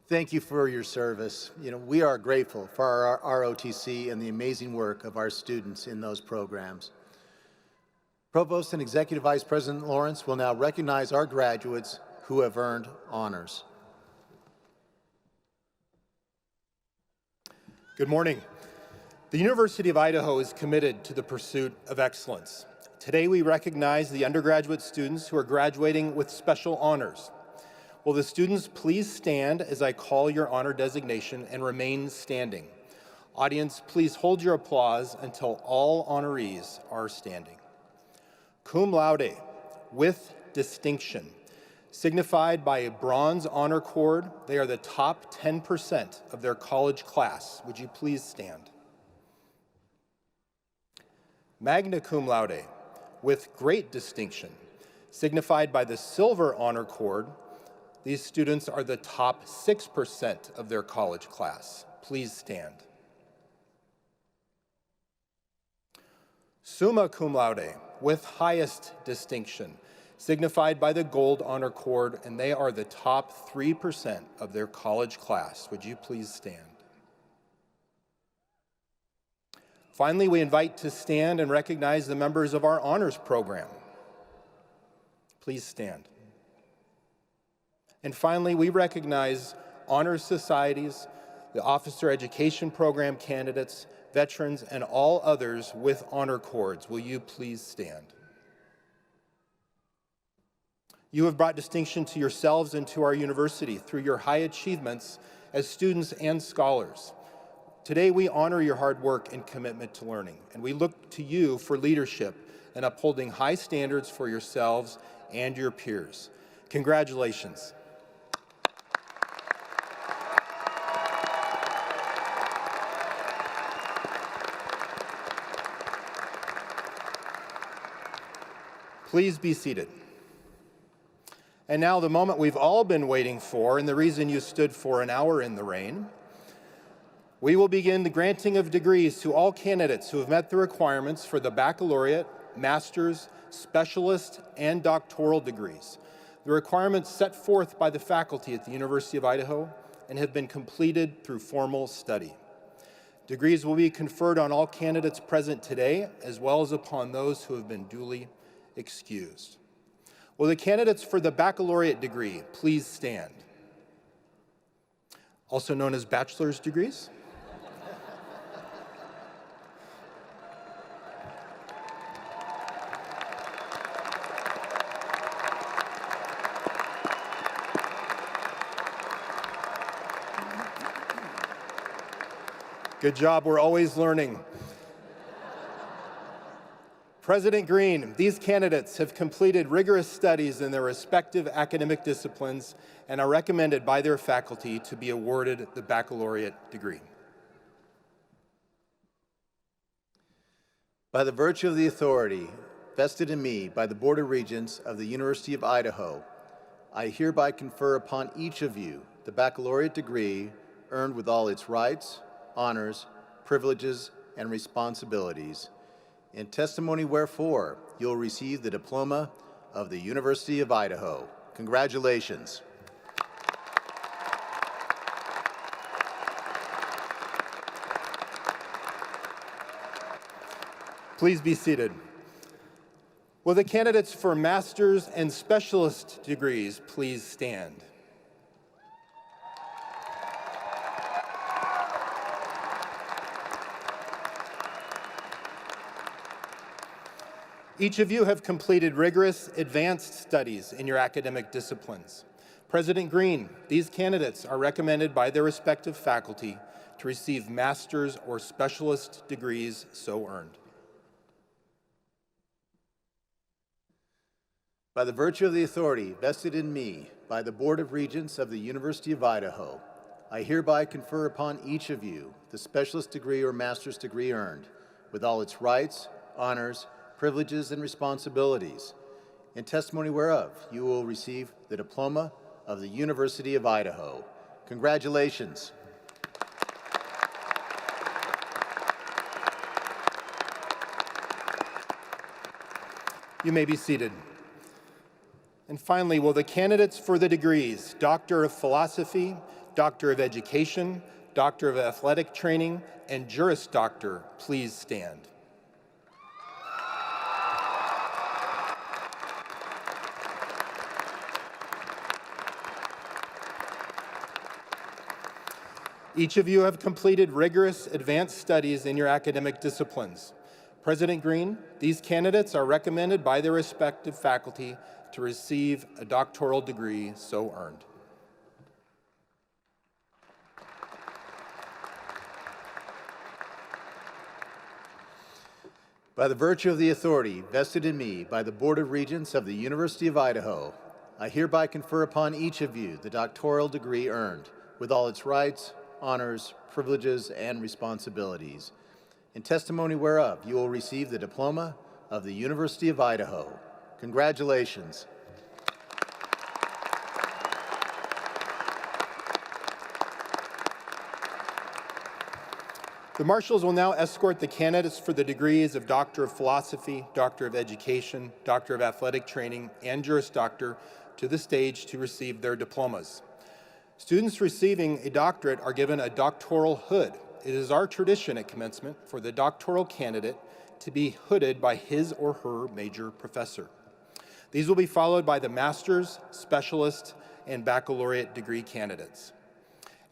Thank you for your service. We are grateful for our ROTC and the amazing work of our students in those programs. Provost and Executive Vice President Lawrence will now recognize our graduates who have earned honors. Good morning. The University of Idaho is committed to the pursuit of excellence. Today we recognize the undergraduate students who are graduating with special honors. Will the students please stand as I call your honor designation and remain standing? Audience, please hold your applause until all honorees are standing. Cum laude, with distinction. Signified by a bronze honor cord, they are the top 10% of their college class. Would you please stand? Magna cum laude, with great distinction. Signified by the silver honor cord, these students are the top 6% of their college class. Please stand. Summa cum laude, with highest distinction, signified by the gold honor cord, and they are the top 3% of their college class. Would you please stand? Finally, we invite to stand and recognize the members of our honors program. Please stand. And finally, we recognize honors societies, the officer education program candidates, veterans, and all others with honor cords. Will you please stand? You have brought distinction to yourselves and to our university through your high achievements as students and scholars. Today, we honor your hard work and commitment to learning, and we look to you for leadership in upholding high standards for yourselves and your peers. Congratulations. Please be seated. And now the moment we've all been waiting for, and the reason you stood for an hour in the rain. We will begin the granting of degrees to all candidates who have met the requirements for the baccalaureate, master's, specialist, and doctoral degrees. The requirements set forth by the faculty at the University of Idaho and have been completed through formal study. Degrees will be conferred on all candidates present today, as well as upon those who have been duly excused. Will the candidates for the baccalaureate degree please stand? Also known as bachelor's degrees. Good job, we're always learning. President Green, these candidates have completed rigorous studies in their respective academic disciplines and are recommended by their faculty to be awarded the baccalaureate degree. By the virtue of the authority vested in me by the Board of Regents of the University of Idaho, I hereby confer upon each of you the baccalaureate degree earned with all its rights, honors, privileges, and responsibilities. In testimony wherefore, you'll receive the diploma of the University of Idaho. Congratulations. Please be seated. Will the candidates for master's and specialist degrees please stand? Each of you have completed rigorous advanced studies in your academic disciplines. President Green, these candidates are recommended by their respective faculty to receive master's or specialist degrees so earned. By the virtue of the authority vested in me by the Board of Regents of the University of Idaho, I hereby confer upon each of you the specialist degree or master's degree earned, with all its rights, honors, privileges, and responsibilities. In testimony whereof, you will receive the diploma of the University of Idaho. Congratulations. You may be seated. And finally, will the candidates for the degrees Doctor of Philosophy, Doctor of Education, Doctor of Athletic Training, and Juris Doctor please stand? Each of you have completed rigorous advanced studies in your academic disciplines. President Green, these candidates are recommended by their respective faculty to receive a doctoral degree so earned. By the virtue of the authority vested in me by the Board of Regents of the University of Idaho, I hereby confer upon each of you the doctoral degree earned, with all its rights, honors, privileges, and responsibilities. In testimony whereof, you will receive the diploma of the University of Idaho. Congratulations. The marshals will now escort the candidates for the degrees of Doctor of Philosophy, Doctor of Education, Doctor of Athletic Training, and Juris Doctor to the stage to receive their diplomas. Students receiving a doctorate are given a doctoral hood. It is our tradition at commencement for the doctoral candidate to be hooded by his or her major professor. These will be followed by the master's, specialist, and baccalaureate degree candidates.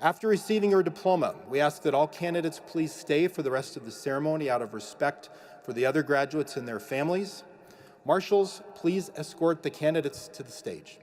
After receiving your diploma, we ask that all candidates please stay for the rest of the ceremony out of respect for the other graduates and their families. Marshals, please escort the candidates to the stage.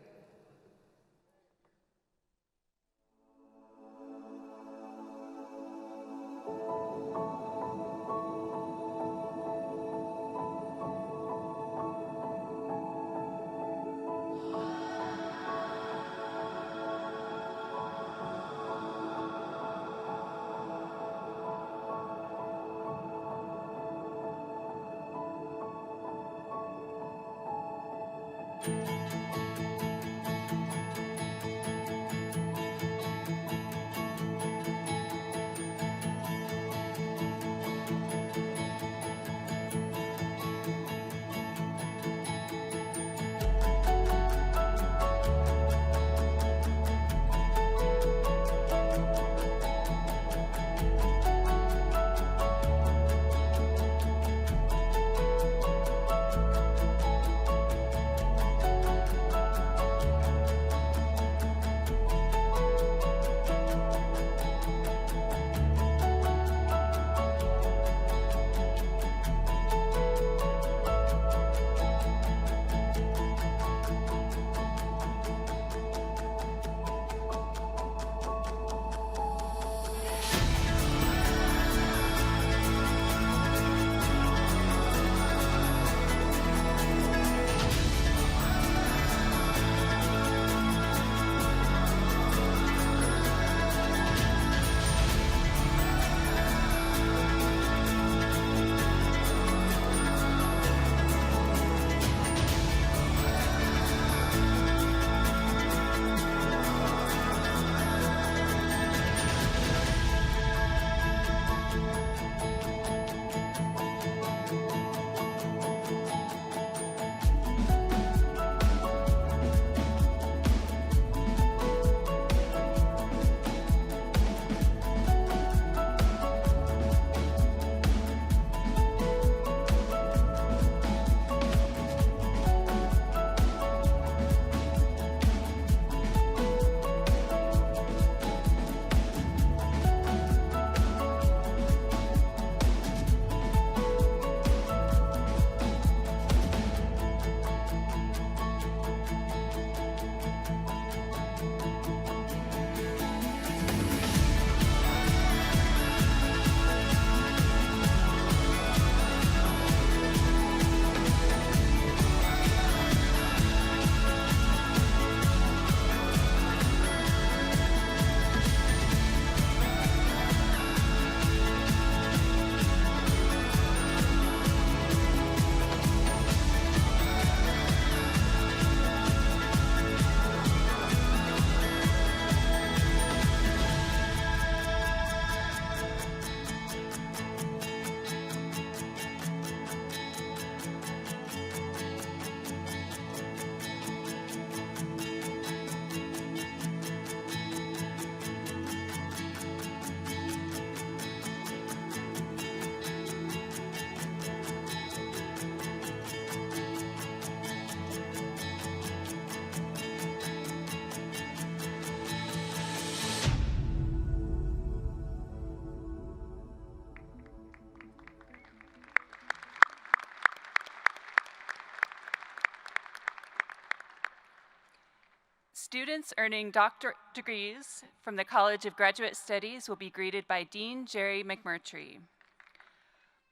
Students earning doctorate degrees from the College of Graduate Studies will be greeted by Dean Jerry McMurtry.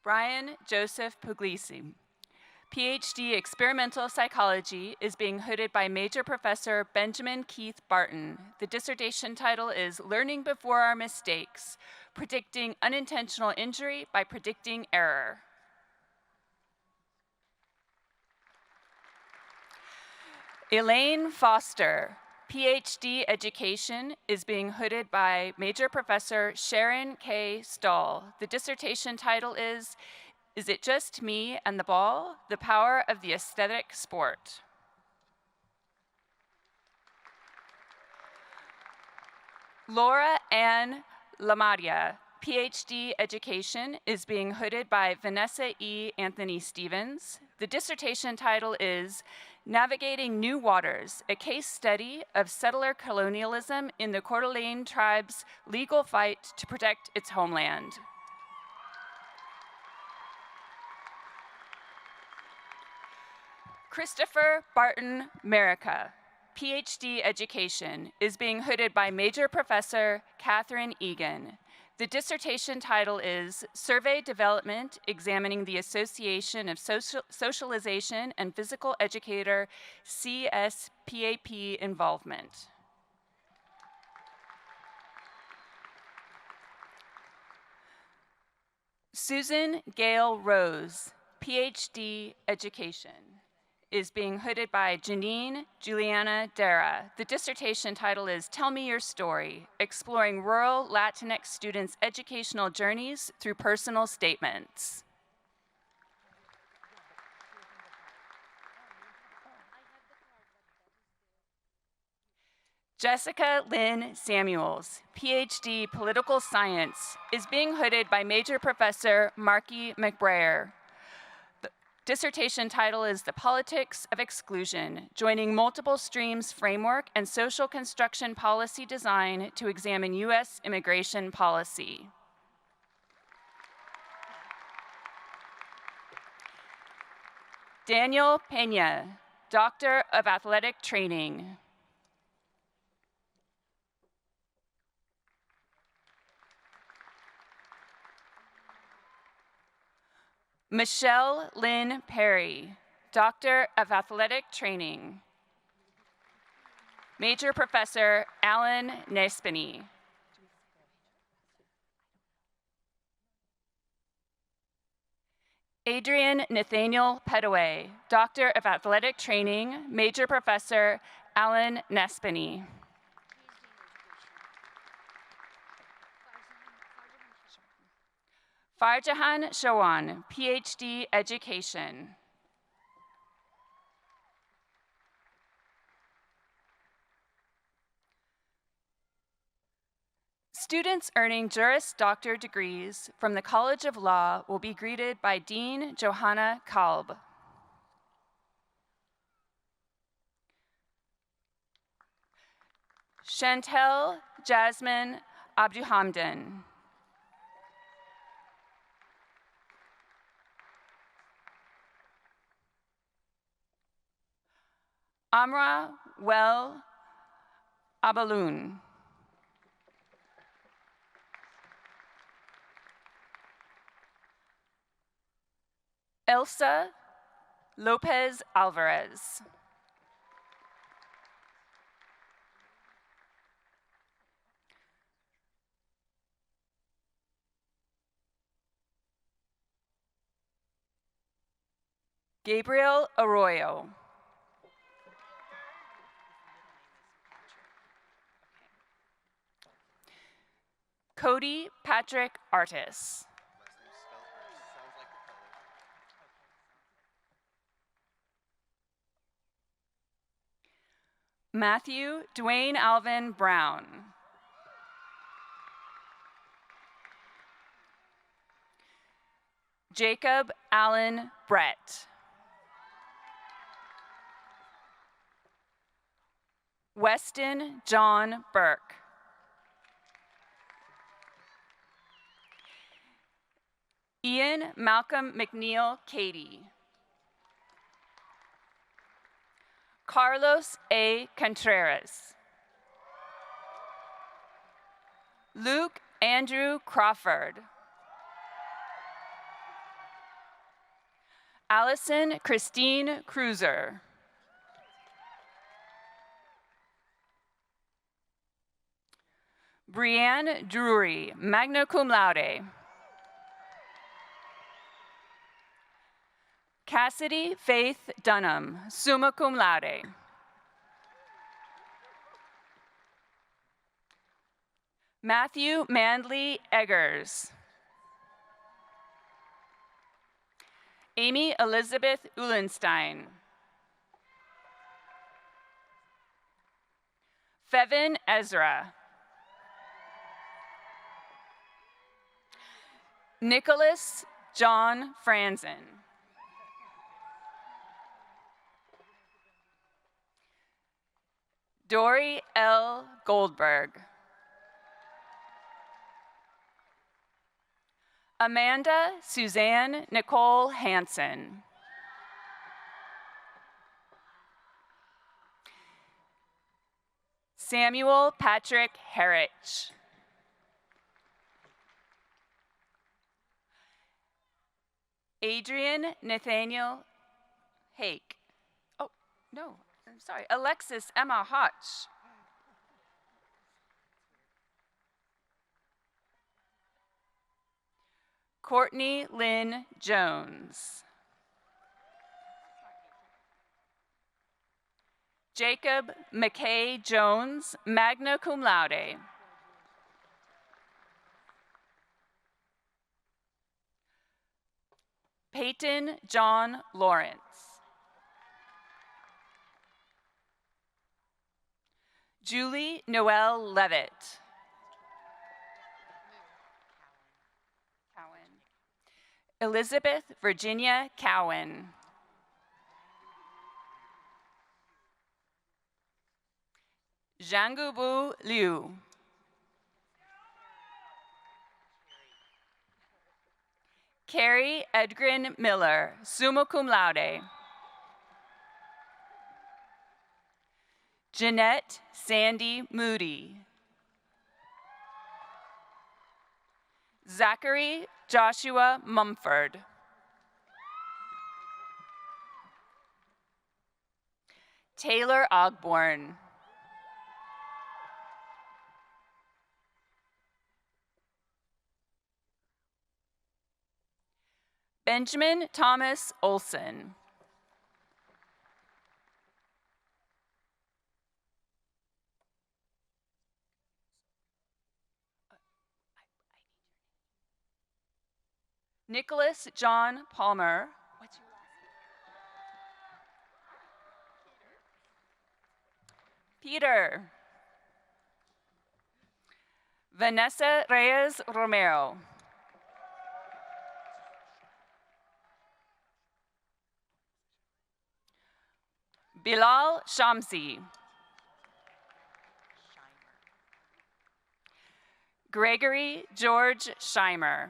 Brian Joseph Puglisi. PhD Experimental Psychology is being hooded by Major Professor Benjamin Keith Barton. The dissertation title is Learning Before Our Mistakes, Predicting Unintentional Injury by Predicting Error. Elaine Foster, PhD Education, is being hooded by Major Professor Sharon K. Stahl. The dissertation title is It Just Me and the Ball? The Power of the Aesthetic Sport? Laura Ann Lamadia, PhD Education, is being hooded by Vanessa E. Anthony Stevens. The dissertation title is Navigating New Waters, a case study of settler colonialism in the Coeur d'Alene tribe's legal fight to protect its homeland. Christopher Barton Merica, PhD Education, is being hooded by Major Professor Catherine Egan. The dissertation title is Survey Development Examining the Association of Socialization and Physical Educator CSPAP Involvement. Susan Gale Rose, PhD Education, is being hooded by Janine Juliana Dara. The dissertation title is Tell Me Your Story, Exploring Rural Latinx Students' Educational Journeys Through Personal Statements. Jessica Lynn Samuels, PhD Political Science, is being hooded by Major Professor Marky McBrayer. Dissertation title is The Politics of Exclusion, Joining Multiple Streams Framework and Social Construction Policy Design to Examine U.S. Immigration Policy. Daniel Pena, Doctor of Athletic Training. Michelle Lynn Perry, Doctor of Athletic Training. Major Professor Alan Nespany. Adrian Nathaniel Petaway, Doctor of Athletic Training, Major Professor Alan Nespany. Farjahan Shawan, PhD Education. Students earning Juris Doctor degrees from the College of Law will be greeted by Dean Johanna Kalb. Chantel Jasmine Abduhamdan. Amra Well Abaloon. Elsa Lopez Alvarez. Gabriel Arroyo. Cody Patrick Artis. Matthew Dwayne Alvin Brown. Jacob Allen Brett. Weston John Burke. Ian Malcolm McNeil Cady. Carlos A. Contreras. Luke Andrew Crawford. Allison Christine Cruiser. Brianne Drury, magna cum laude. Cassidy Faith Dunham, summa cum laude. Matthew Mandley Eggers. Amy Elizabeth Uhlenstein. Fevin Ezra. Nicholas John Franzen. Dory L. Goldberg. Amanda Suzanne Nicole Hansen. Samuel Patrick Herrich. Adrian Nathaniel Hake. Oh, no, I'm sorry. Alexis Emma Hotch. Courtney Lynn Jones. Jacob McKay Jones, magna cum laude. Peyton John Lawrence. Julie Noelle Levitt. Elizabeth Virginia Cowan. Zhangubu Liu. Carrie Edgren Miller, summa cum laude. Jeanette Sandy Moody. Zachary Joshua Mumford. Taylor Ogborn. Benjamin Thomas Olson. Nicholas John Palmer. What's your last name? Peter. Vanessa Reyes Romero. Bilal Shamsi. Gregory George Scheimer.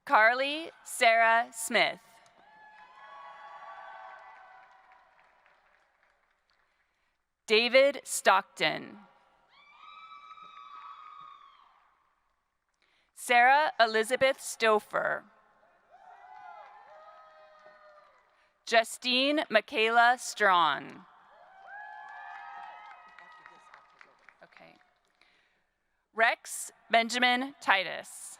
Carly Sarah Smith. David Stockton. Sarah Elizabeth Stouffer. Justine Michaela Strawn. Okay. Rex Benjamin Titus.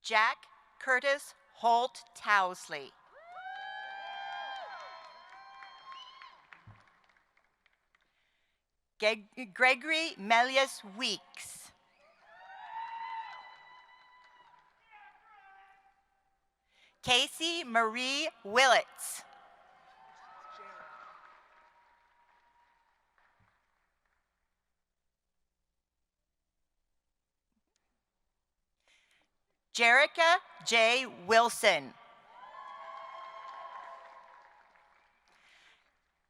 Jack Curtis Holt Towsley. Gregory Melius Weeks. Casey Marie Willits. Jerica J. Wilson.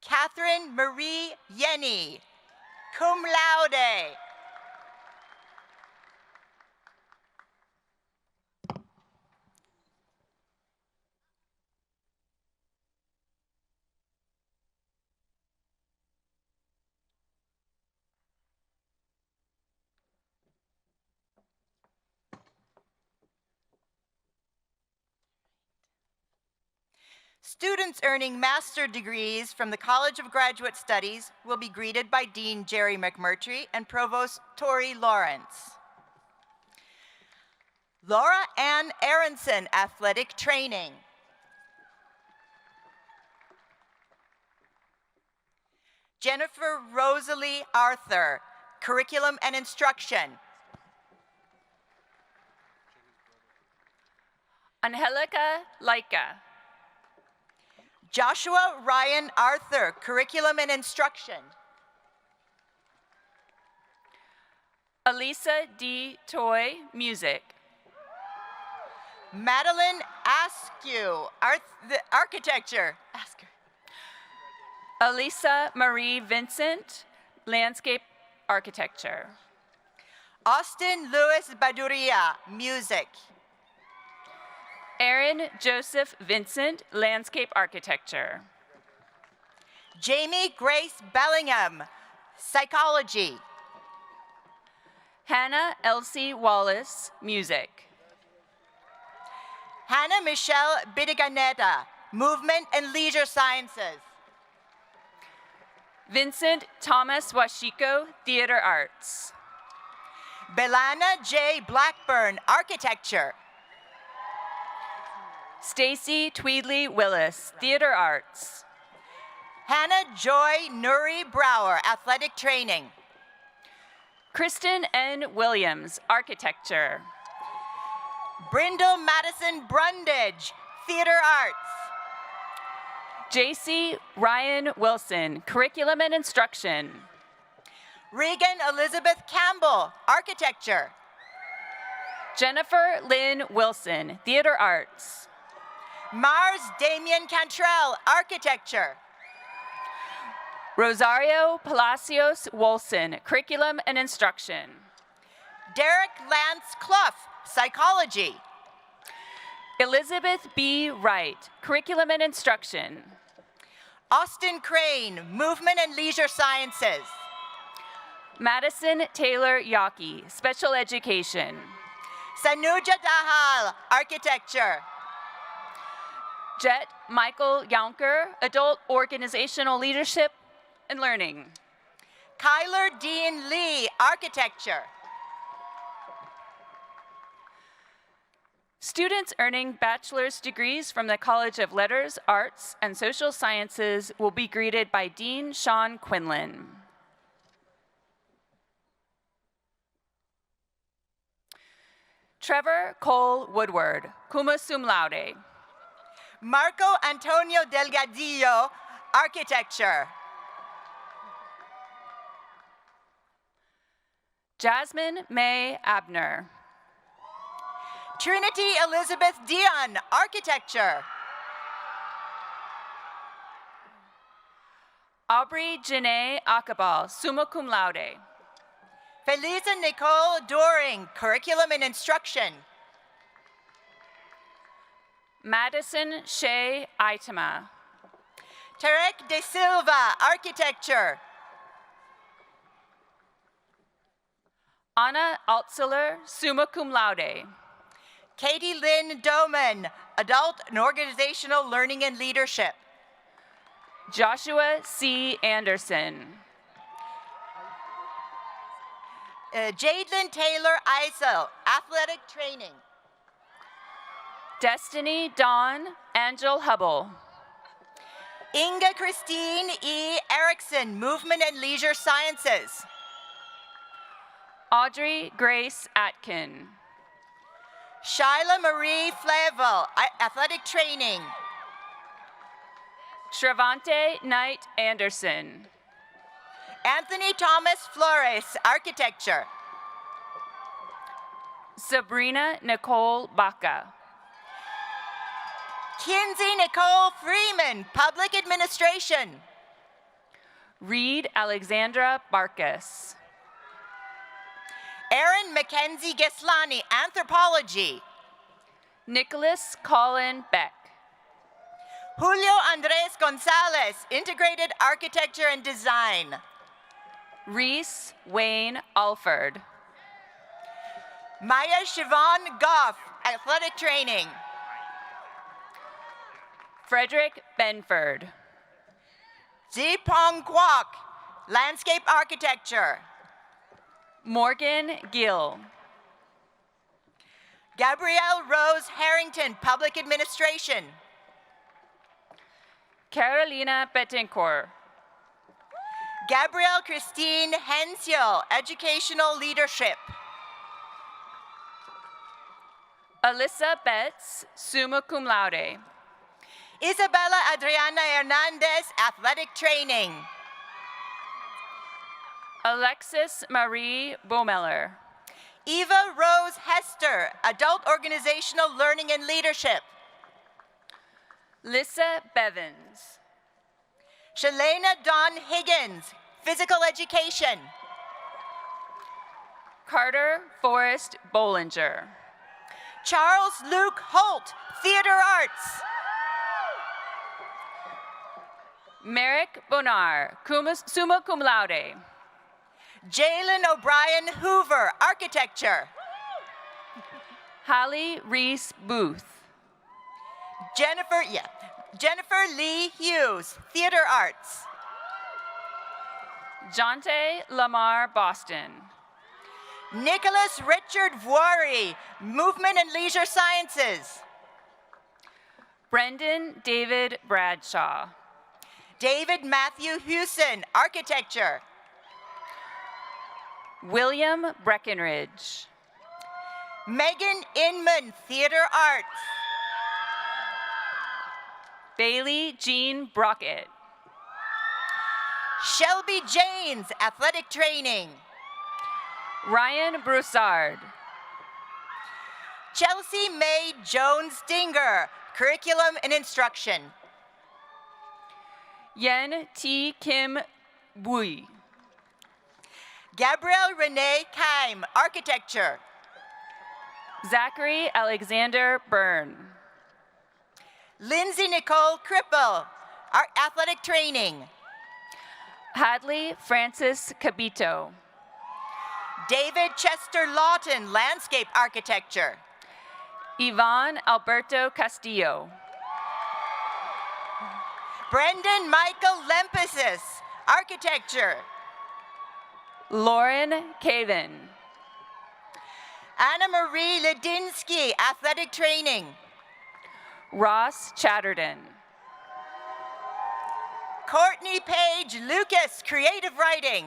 Catherine Marie Yenny, cum laude. Students earning master degrees from the College of Graduate Studies will be greeted by Dean Jerry McMurtry and Provost Tori Lawrence. Laura Ann Aronson, Athletic Training. Jennifer Rosalie Arthur, Curriculum and Instruction. Angelica Laika. Joshua Ryan Arthur, Curriculum and Instruction. Elisa D. Toy, Music. Madeline Askew, Architecture. Elisa Marie Vincent, Landscape Architecture. Austin Louis Baduria, Music. Aaron Joseph Vincent, Landscape Architecture. Jamie Grace Bellingham, Psychology. Hannah Elsie Wallace, Music. Hannah Michelle Bidiganeta, Movement and Leisure Sciences. Vincent Thomas Washiko, Theater Arts. Belana J. Blackburn, Architecture. Stacy Tweedley Willis, Theater Arts. Hannah Joy Nuri Brower, Athletic Training. Kristen N. Williams, Architecture. Brindle Madison Brundage, Theater Arts. JC Ryan Wilson, Curriculum and Instruction. Regan Elizabeth Campbell, Architecture. Jennifer Lynn Wilson, Theater Arts. Mars Damian Cantrell, Architecture. Rosario Palacios Wolson, Curriculum and Instruction. Derek Lance Clough, Psychology. Elizabeth B. Wright, Curriculum and Instruction. Austin Crane, Movement and Leisure Sciences. Madison Taylor Yockey, Special Education. Sanuja Dahal, Architecture. Jet Michael Yonker, Adult Organizational Leadership and Learning. Kyler Dean Lee, Architecture. Students earning bachelor's degrees from the College of Letters, Arts, and Social Sciences will be greeted by Dean Sean Quinlan. Trevor Cole Woodward, cum laude. Marco Antonio Delgadillo, Architecture. Jasmine May Abner. Trinity Elizabeth Dion, Architecture. Aubrey Janae Akabal, summa cum laude. Felisa Nicole Doring, Curriculum and Instruction. Madison Shea Itema. Tarek De Silva, Architecture. Anna Altsler, summa cum laude. Katie Lynn Doman, Adult and Organizational Learning and Leadership. Joshua C. Anderson. Jadelyn Taylor Eisel, Athletic Training. Destiny Dawn Angel Hubble. Inga Christine E. Erickson, Movement and Leisure Sciences. Audrey Grace Atkin. Shyla Marie Flavel, Athletic Training. Shravante Knight Anderson. Anthony Thomas Flores, Architecture. Sabrina Nicole Baca. Kinsey Nicole Freeman, Public Administration. Reed Alexandra Barkas. Aaron Mackenzie Geslani, Anthropology. Nicholas Colin Beck. Julio Andres Gonzalez, Integrated Architecture and Design. Reese Wayne Alford. Maya Siobhan Goff, Athletic Training. Frederick Benford. Zipong Kwok, landscape architecture. Morgan Gill. Gabrielle Rose Harrington, public administration. Carolina Betancourt. Gabrielle Christine Hensiel, educational leadership. Alyssa Betts, summa cum laude. Isabella Adriana Hernandez, athletic training. Alexis Marie Bomeller. Eva Rose Hester, adult organizational learning and leadership. Lissa Bevins. Shalena Dawn Higgins, physical education. Carter Forrest Bollinger. Charles Luke Holt, theater arts. Merrick Bonar, summa cum laude. Jalen O'Brien Hoover, architecture. Holly Reese Booth. Jennifer Lee Hughes, theater arts. Jonte Lamar Boston. Nicholas Richard Voiry, movement and leisure sciences. Brendan David Bradshaw. David Matthew Hewson, architecture. William Breckenridge. Megan Inman, theater arts. Bailey Jean Brockett. Shelby Janes, athletic training. Ryan Broussard. Chelsea May Jones Dinger, curriculum and instruction. Yen T. Kim Bui. Gabrielle Renee Keim, architecture. Zachary Alexander Byrne. Lindsay Nicole Cripple, athletic training. Hadley Francis Cabito. David Chester Lawton, landscape architecture. Yvonne Alberto Castillo. Brendan Michael Lempesis, architecture. Lauren Caven. Anna Marie Ledinsky, athletic training. Ross Chatterton. Courtney Page Lucas, creative writing.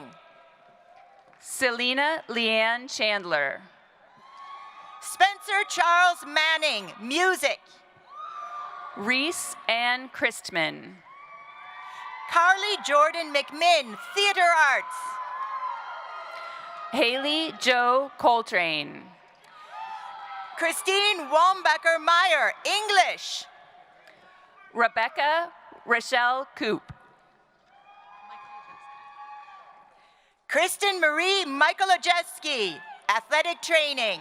Selena Leanne Chandler. Spencer Charles Manning, music. Reese Ann Christman. Carly Jordan McMinn, theater arts. Haley Joe Coltrane. Christine Wambacher Meyer, English. Rebecca Rochelle Coop. Kristen Marie Michaelojewski, athletic training.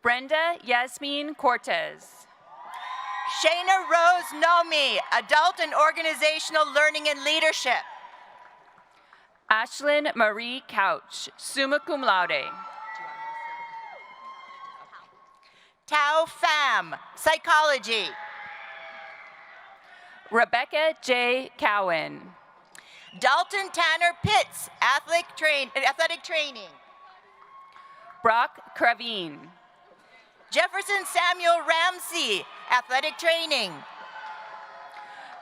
Brenda Yasmin Cortez. Shayna Rose Nomi, adult and organizational learning and leadership. Ashlyn Marie Couch, summa cum laude. Tao Pham, psychology. Rebecca J. Cowan. Dalton Tanner Pitts, athletic training. Brock Cravine. Jefferson Samuel Ramsey, athletic training.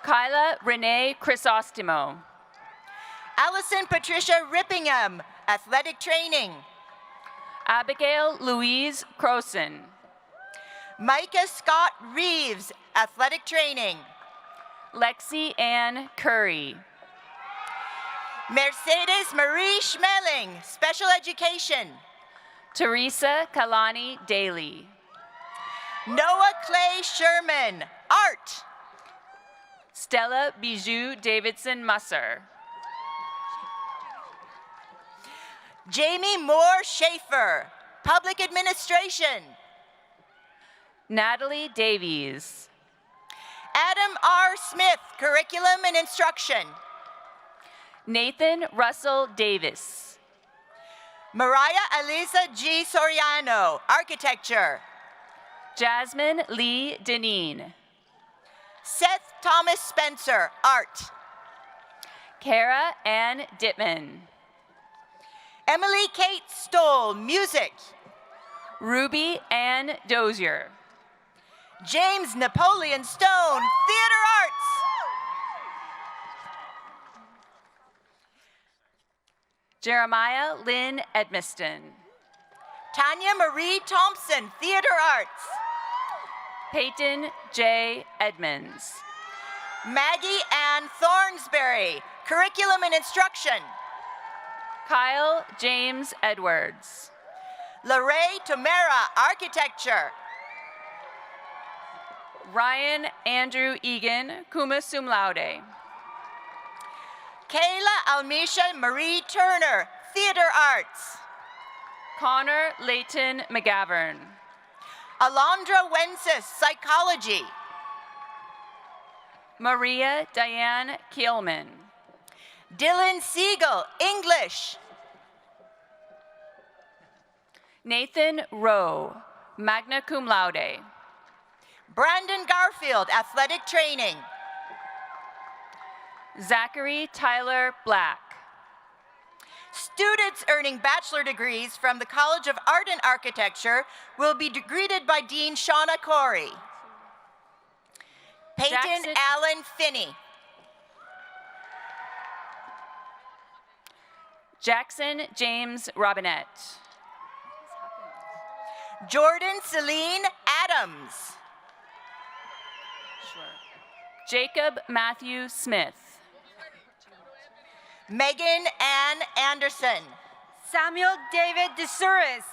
Kyla Renee Chrysostimo. Allison Patricia Rippingham, athletic training. Abigail Louise Croson. Micah Scott Reeves, athletic training. Lexi Ann Curry. Mercedes Marie Schmeling, special education. Teresa Kalani Daly. Noah Clay Sherman, art. Stella Bijou Davidson Musser. Jamie Moore Schaefer, public administration. Natalie Davies. Adam R. Smith, curriculum and instruction. Nathan Russell Davis. Mariah Elisa G. Soriano, architecture. Jasmine Lee Deneen. Seth Thomas Spencer, art. Kara Ann Dittman. Emily Kate Stoll, music. Ruby Ann Dozier. James Napoleon Stone, theater arts. Jeremiah Lynn Edmiston. Tanya Marie Thompson, theater arts. Peyton J. Edmonds. Maggie Ann Thornsberry, curriculum and instruction. Kyle James Edwards. Lorraine Tamara, architecture. Ryan Andrew Egan, cum laude. Kayla Almisha Marie Turner, theater arts. Connor Layton McGavern. Alondra Wences, psychology. Maria Diane Kielman. Dylan Siegel, English. Nathan Rowe, magna cum laude. Brandon Garfield, athletic training. Zachary Tyler Black. Students earning bachelor degrees from the College of Art and Architecture will be greeted by Dean Shauna Corey. Peyton Allen Finney. Jackson James Robinette. Jordan Celine Adams. Jacob Matthew Smith. Megan Ann Anderson. Samuel David DeSuris.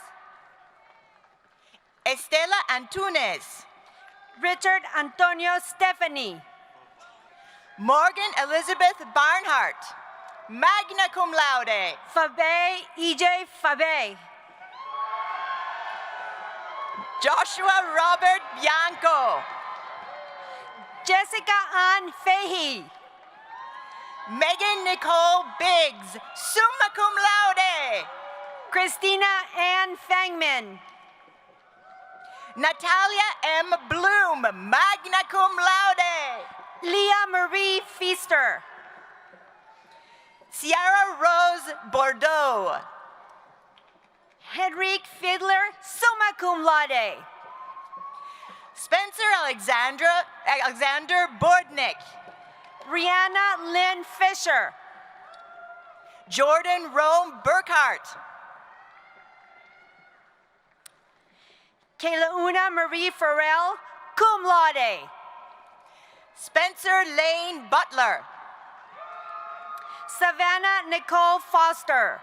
Estela Antunes. Richard Antonio Stephanie. Morgan Elizabeth Barnhart, magna cum laude. Fabe E.J. Fabe. Joshua Robert Bianco. Jessica Ann Fahey. Megan Nicole Biggs, summa cum laude. Christina Ann Fangman. Natalia M. Bloom, magna cum laude. Leah Marie Feaster. Sierra Rose Bordeaux. Henrik Fiedler, summa cum laude. Spencer Alexander Bordnick. Rihanna Lynn Fisher. Jordan Rome Burkhart. Kayla Una Marie Farrell, cum laude. Spencer Lane Butler. Savannah Nicole Foster.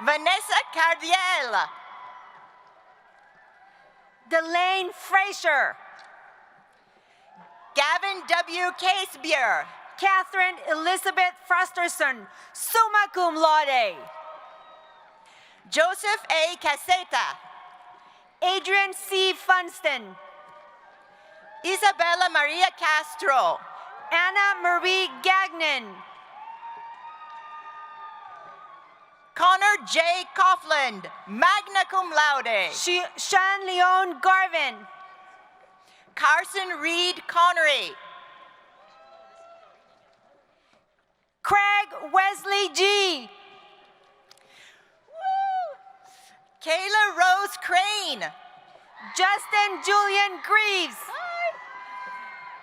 Vanessa Cardiel. Delane Frazier. Gavin W. Casebier. Catherine Elizabeth Frosterson, summa cum laude. Joseph A. Caseta. Adrian C. Funston. Isabella Maria Castro. Anna Marie Gagnon. Connor J. Coughlin, magna cum laude. Sean Leon Garvin. Carson Reed Connery. Craig Wesley G. Kayla Rose Crane. Justin Julian Greaves.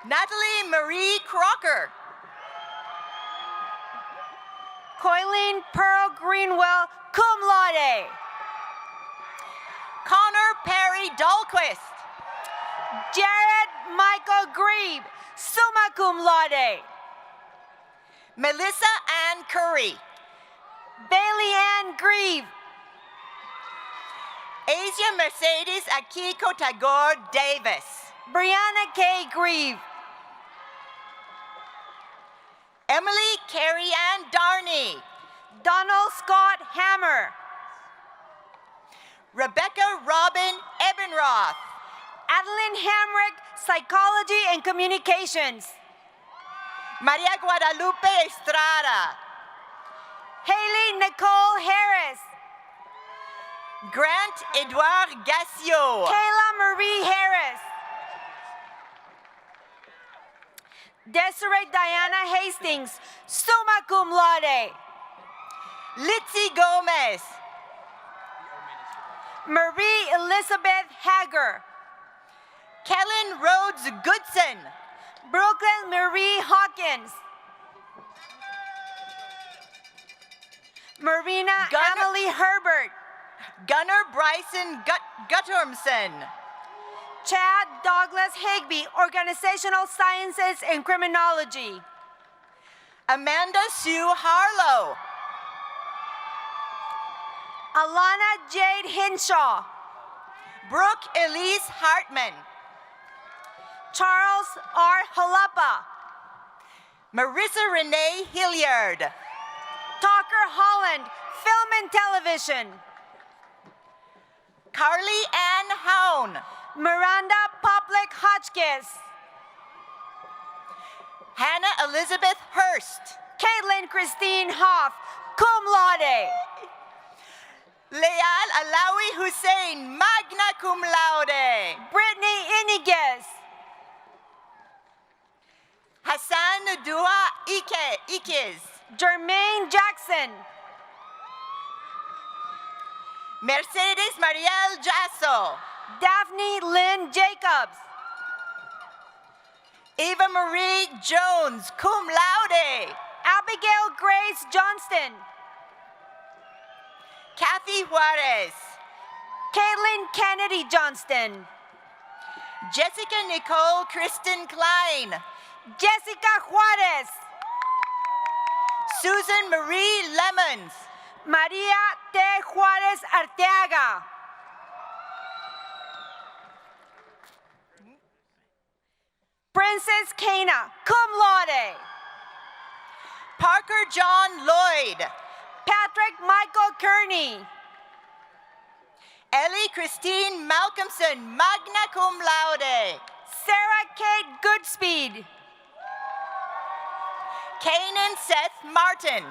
Natalie Marie Crocker. Coileen Pearl Greenwell, cum laude. Connor Perry Dahlquist. Jared Michael Grieb, summa cum laude. Melissa Ann Curry. Bailey Ann Grieve. Asia Mercedes Akiko Tagore Davis. Brianna K. Grieve. Emily Carrie Ann Darney. Donald Scott Hammer. Rebecca Robin Ebenroth. Adeline Hamrick, Psychology and Communications. Maria Guadalupe Estrada. Haley Nicole Harris. Grant Edouard Gassio. Kayla Marie Harris. Desiree Diana Hastings, summa cum laude. Litzy Gomez. Marie Elizabeth Hager. Kellen Rhodes Goodson. Brooklyn Marie Hawkins. Marina Emily Herbert. Gunnar Bryson Guttormson. Chad Douglas Higby, Organizational Sciences and Criminology. Amanda Sue Harlow. Alana Jade Hinshaw. Brooke Elise Hartman. Charles R. Jalapa. Marissa Renee Hilliard. Tucker Holland, Film and Television. Carly Ann Hown. Miranda Poplik Hotchkiss. Hannah Elizabeth Hurst. Caitlin Christine Hoff, cum laude. Leal Alawi Hussein, magna cum laude. Brittany Iniguez. Hassan Dua Ikiz. Jermaine Jackson. Mercedes Mariel Jasso. Daphne Lynn Jacobs. Eva Marie Jones, cum laude. Abigail Grace Johnston. Kathy Juarez. Caitlin Kennedy Johnston. Jessica Nicole Kristen Klein. Jessica Juarez. Susan Marie Lemons. Maria T. Juarez Arteaga. Princess Kana, cum laude. Parker John Lloyd. Patrick Michael Kearney. Ellie Christine Malcolmson, magna cum laude. Sarah Kate Goodspeed. Kanan Seth Martin.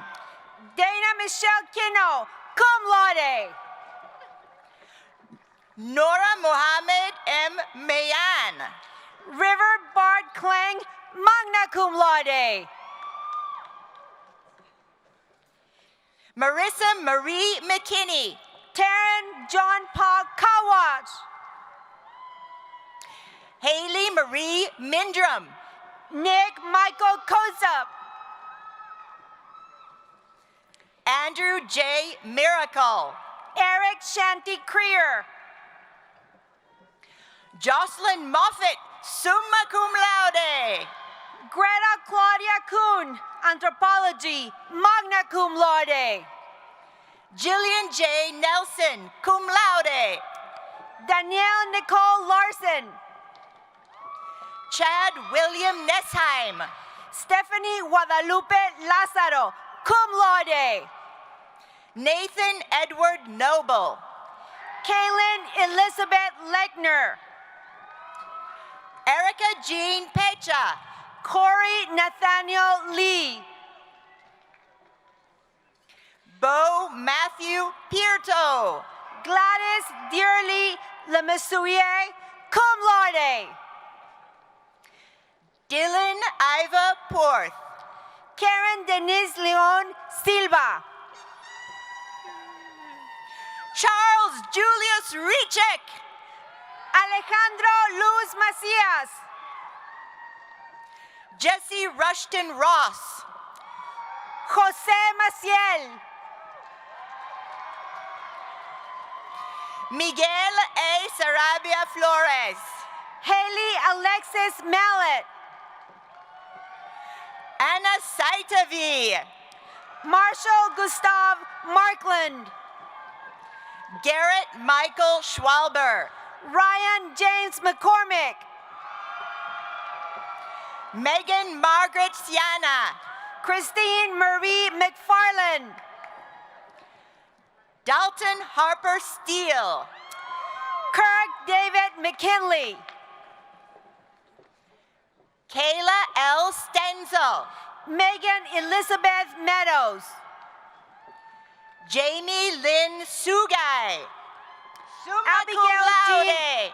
Dana Michelle Kino, cum laude. Nora Mohammed M. Mayan. River Bard Klang, magna cum laude. Marissa Marie McKinney. Taryn John Paul Kawach. Haley Marie Mindrum. Nick Michael Kozup. Andrew J. Miracle. Eric Shanti Creer. Jocelyn Moffett, summa cum laude. Greta Claudia Kuhn, Anthropology, magna cum laude. Jillian J. Nelson, cum laude. Danielle Nicole Larson. Chad William Nesheim. Stephanie Guadalupe Lázaro, cum laude. Nathan Edward Noble. Kaylin Elizabeth Lechner. Erica Jean Pecha. Corey Nathaniel Lee. Bo Matthew Pierto. Gladys Dearly Lemessurier, cum laude. Dylan Iva Porth. Karen Denise Leon Silva. Charles Julius Richek. Alejandro Luz Macias. Jesse Rushton Ross. Jose Maciel. Miguel A. Sarabia Flores. Haley Alexis Mallet. Anna Saitavi. Marshall Gustav Markland. Garrett Michael Schwalber. Ryan James McCormick. Megan Margaret Siana. Christine Marie McFarland. Dalton Harper Steele. Kirk David McKinley. Kayla L. Stenzel. Megan Elizabeth Meadows. Jamie Lynn Sugai. Summa cum laude.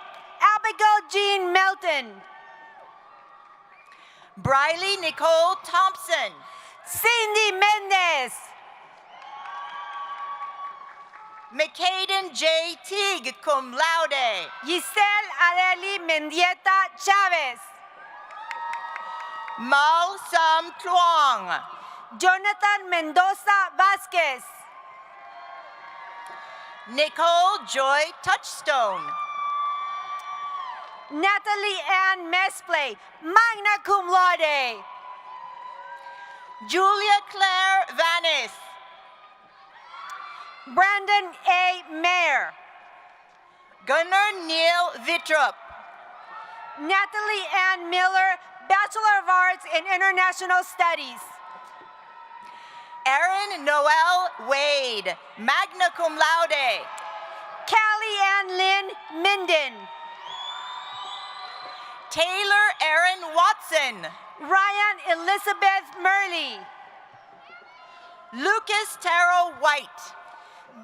Abigail Jean Melton. Briley Nicole Thompson. Cindy Mendez. McCaden J. Teague, cum laude. Giselle Areli Mendieta Chavez. Mal Sam Kluang. Jonathan Mendoza Vasquez. Nicole Joy Touchstone. Natalie Ann Mesplay, magna cum laude. Julia Claire Vanis. Brandon A. Mayer. Gunnar Neil Vitrup. Natalie Ann Miller, Bachelor of Arts in International Studies. Erin Noel Wade, magna cum laude. Callie Ann Lynn Minden. Taylor Erin Watson. Ryan Elizabeth Murley. Lucas Taro White.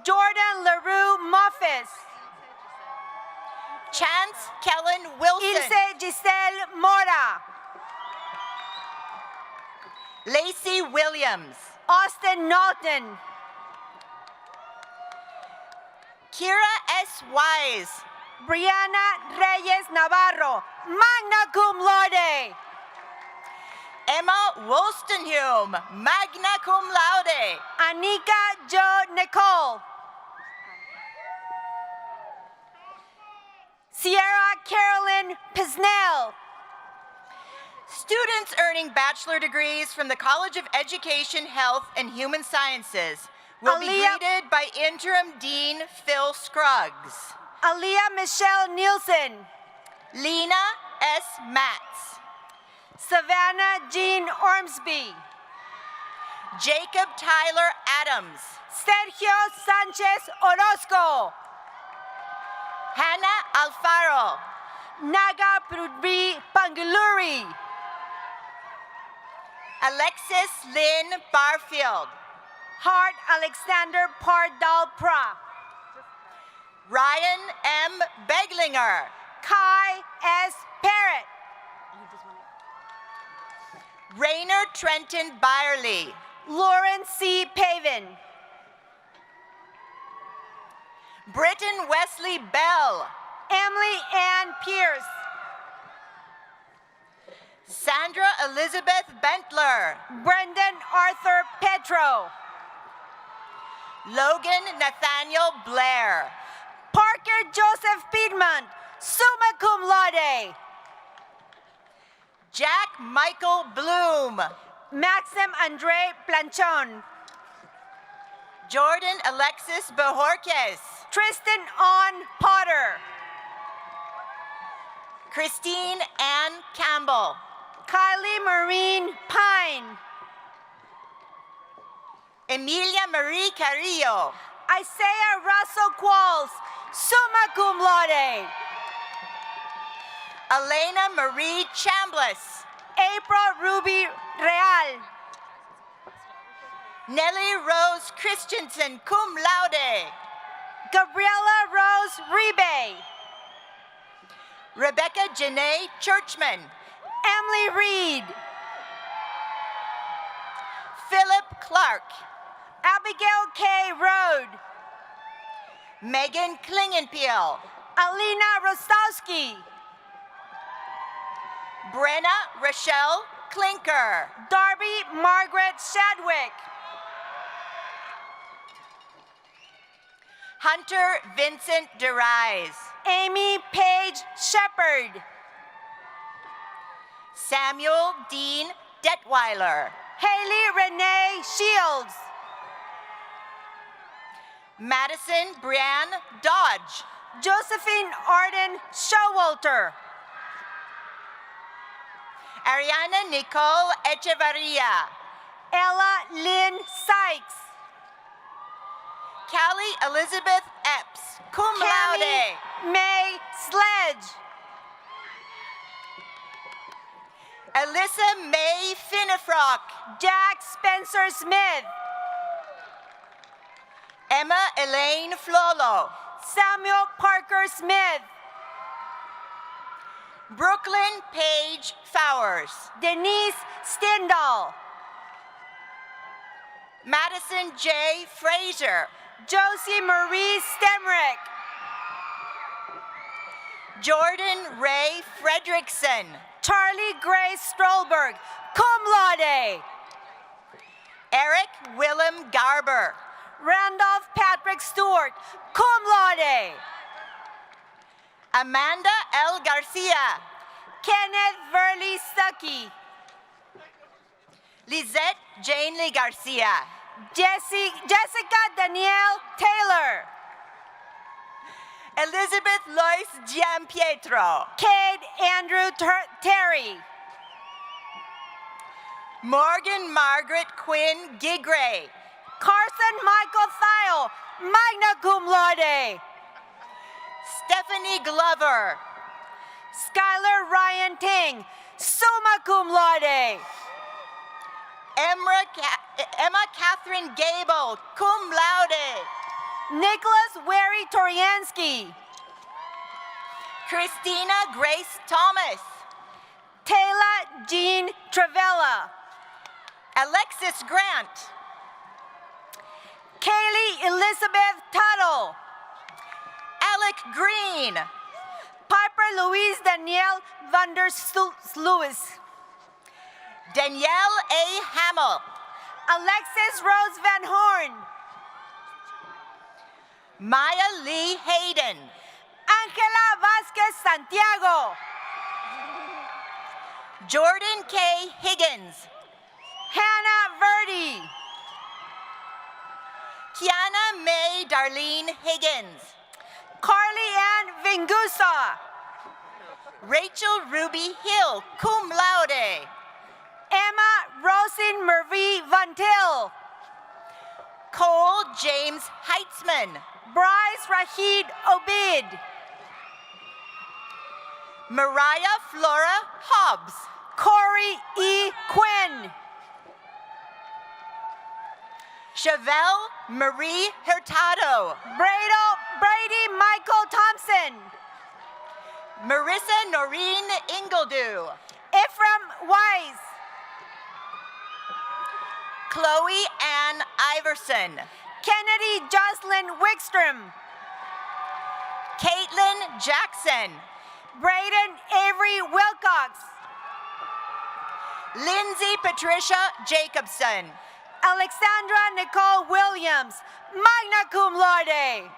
Jordan LaRue Moffis. Chance Kellen Wilson. Ilse Giselle Mora. Lacey Williams. Austin Naughton. Kira S. Wise. Brianna Reyes Navarro, magna cum laude. Emma Wolstenhume, magna cum laude. Anika Jo Nicole. Sierra Carolyn Pisnell. Students earning bachelor degrees from the College of Education, Health, and Human Sciences will be greeted by Interim Dean Phil Scruggs. Aaliyah Michelle Nielsen. Lena S. Matz. Savannah Jean Ormsby. Jacob Tyler Adams. Sergio Sanchez Orozco. Hannah Alfaro. Naga Prudbi Panguluri. Alexis Lynn Barfield. Hart Alexander Pardal Pra. Ryan M. Beglinger. Kai S. Parrott. Rainer Trenton Byerly. Lauren C. Pavin. Britton Wesley Bell. Emily Ann Pierce. Sandra Elizabeth Bentler. Brendan Arthur Petro. Logan Nathaniel Blair. Parker Joseph Piedmont, summa cum laude. Jack Michael Bloom. Maxim Andre Planchon. Jordan Alexis Bojorquez. Tristan On Potter. Christine Ann Campbell. Kylie Marine Pine. Emilia Marie Carrillo. Isaiah Russell Qualls, summa cum laude. Elena Marie Chambliss. April Ruby Real. Nellie Rose Christensen, cum laude. Gabriella Rose Ribe. Rebecca Janae Churchman. Emily Reed. Philip Clark. Abigail K. Rode. Megan Klingenpeel. Alina Rostowski. Brenna Rochelle Klinker. Darby Margaret Shadwick. Hunter Vincent DeRise. Amy Page Shepard. Samuel Dean Detweiler. Haley Renee Shields. Madison Brianne Dodge. Josephine Arden Showalter. Ariana Nicole Echevarria. Ella Lynn Sykes. Callie Elizabeth Epps, cum laude. May Sledge. Alyssa May Finnefrock. Jack Spencer Smith. Emma Elaine Flolo. Samuel Parker Smith. Brooklyn Paige Fowers. Denise Stindal. Madison J. Fraser. Josie Marie Stemrick. Jordan Ray Fredrickson. Charlie Grace Stolberg, cum laude. Eric Willem Garber. Randolph Patrick Stewart, cum laude. Amanda L. Garcia. Kenneth Verley Stuckey. Lizette Jane Lee Garcia. Jessica Danielle Taylor. Elizabeth Lois Giampietro. Cade Andrew Terry. Morgan Margaret Quinn Gigray. Carson Michael Thiel, magna cum laude. Stephanie Glover. Skylar Ryan Ting, summa cum laude. Emma Catherine Gable, cum laude. Nicholas Wary Toriansky. Christina Grace Thomas. Taylor Jean Travella. Alexis Grant. Kaylee Elizabeth Tuttle. Alec Green. Piper Louise Danielle Lewis. Danielle A. Hamill. Alexis Rose Van Horn. Maya Lee Hayden. Angela Vasquez Santiago. Jordan K. Higgins. Hannah Verdi. Kiana May Darlene Higgins. Carly Ann Vingusa. Rachel Ruby Hill, cum laude. Emma Rosin Marie Van Til. Cole James Heitzman. Bryce Rashid Obid. Mariah Flora Hobbs. Corey E. Quinn. Chevelle Marie Hurtado. Brady Michael Thompson. Marissa Noreen Ingledew. Ephraim Wise. Chloe Ann Iverson. Kennedy Jocelyn Wickstrom. Caitlin Jackson. Braden Avery Wilcox. Lindsay Patricia Jacobson. Alexandra Nicole Williams, magna cum laude.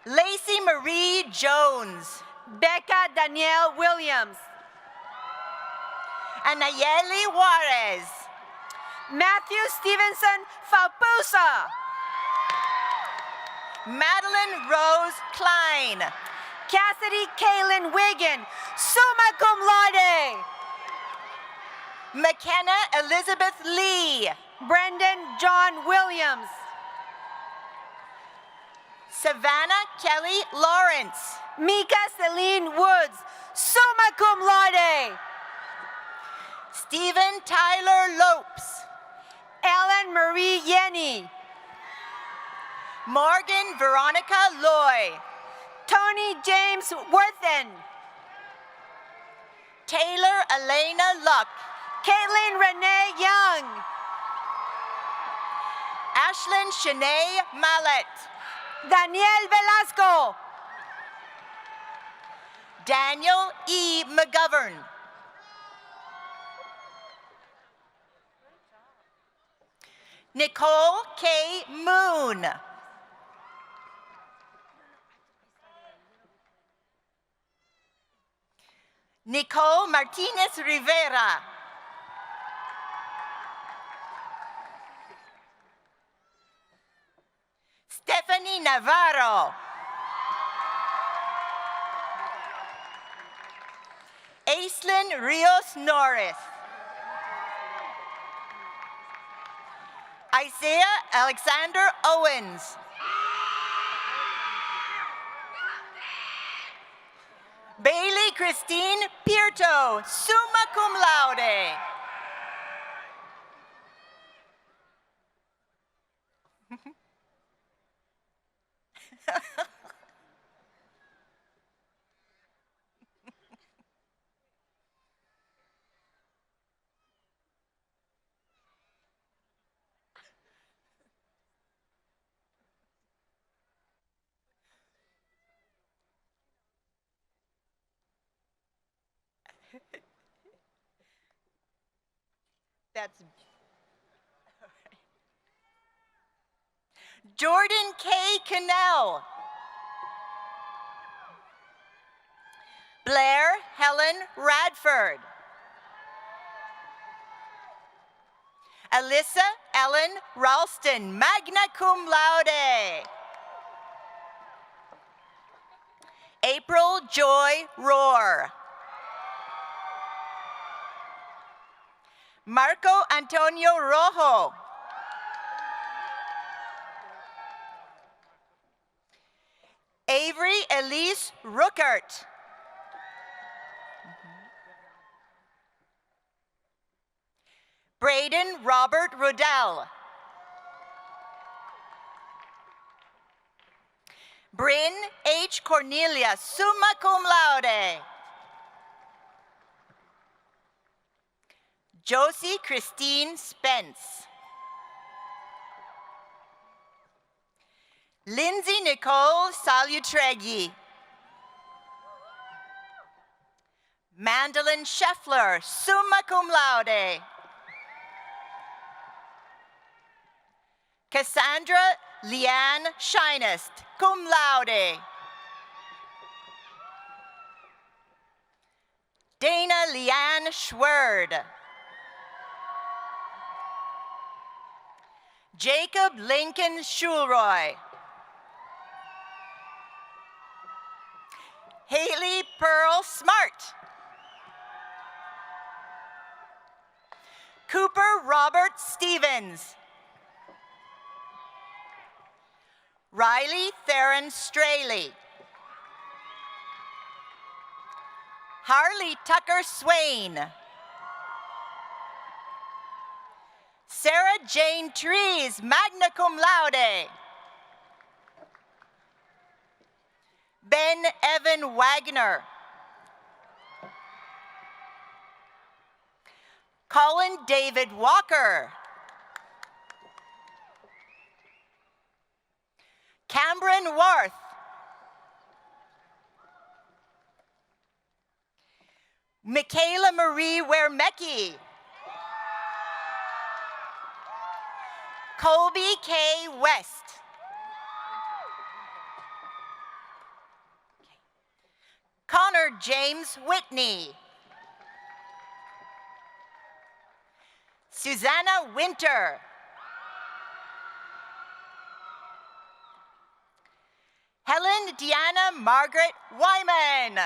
Lacey Marie Jones. Becca Danielle Williams. Anayeli Juarez. Matthew Stevenson Falpusa. Madeline Rose Klein. Cassidy Kaylin Wiggin, summa cum laude. McKenna Elizabeth Lee. Brendan John Williams. Savannah Kelly Lawrence. Mika Celine Woods, summa cum laude. Stephen Tyler Lopes. Ellen Marie Yenny. Morgan Veronica Loy. Tony James Worthen. Taylor Elena Luck. Caitlin Renee Young. Ashlyn Shanae Mallet. Daniel Velasco. Daniel E. McGovern. Nicole K. Moon. Nicole Martinez Rivera. Stephanie Navarro. Aislinn Rios Norris. Isaiah Alexander Owens. Bailey Christine Pierto, summa cum laude. that's Jordan K. Cannell. Blair Helen Radford. Alyssa Ellen Ralston, magna cum laude. April Joy Rohr. Marco Antonio Rojo. Avery Elise Ruckert. Braden Robert Rodell. Bryn H. Cornelia, summa cum laude. Josie Christine Spence. Lindsay Nicole Salutregui. Mandolin Scheffler, summa cum laude. Cassandra Leanne Shinest, cum laude. Dana Leanne Schwerd. Jacob Lincoln Schulroy. Haley Pearl Smart. Cooper Robert Stevens. Riley Theron Straley. Harley Tucker Swain. Sarah Jane Trees, magna cum laude. Ben Evan Wagner. Colin David Walker. Cameron Worth. Michaela Marie Wermecki. Colby K. West. Connor James Whitney. Susanna Winter. Helen Deanna Margaret Wyman.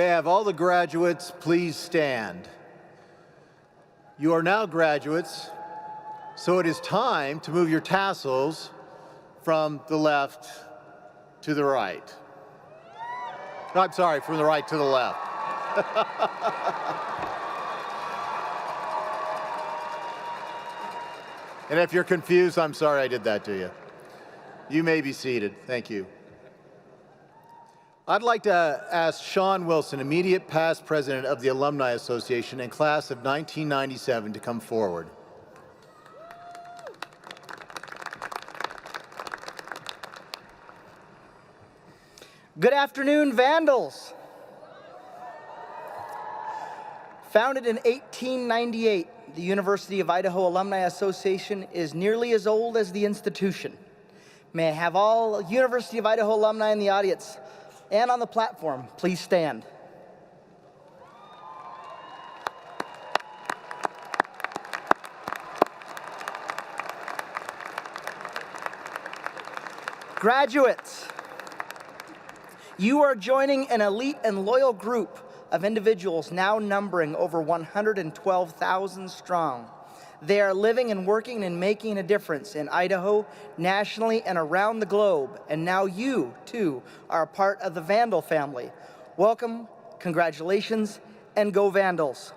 May I have all the graduates please stand? You are now graduates, so it is time to move your tassels from the left to the right. No, I'm sorry, from the right to the left. And if you're confused, I'm sorry I did that to you. You may be seated. Thank you. I'd like to ask Sean Wilson, immediate past president of the Alumni Association and class of 1997, to come forward. Good afternoon, Vandals. Founded in 1898, the University of Idaho Alumni Association is nearly as old as the institution. May I have all University of Idaho alumni in the audience and on the platform please stand. Graduates, you are joining an elite and loyal group of individuals now numbering over 112,000 strong. They are living and working and making a difference in Idaho, nationally, and around the globe. And now you, too, are a part of the Vandal family. Welcome, congratulations, and go Vandals.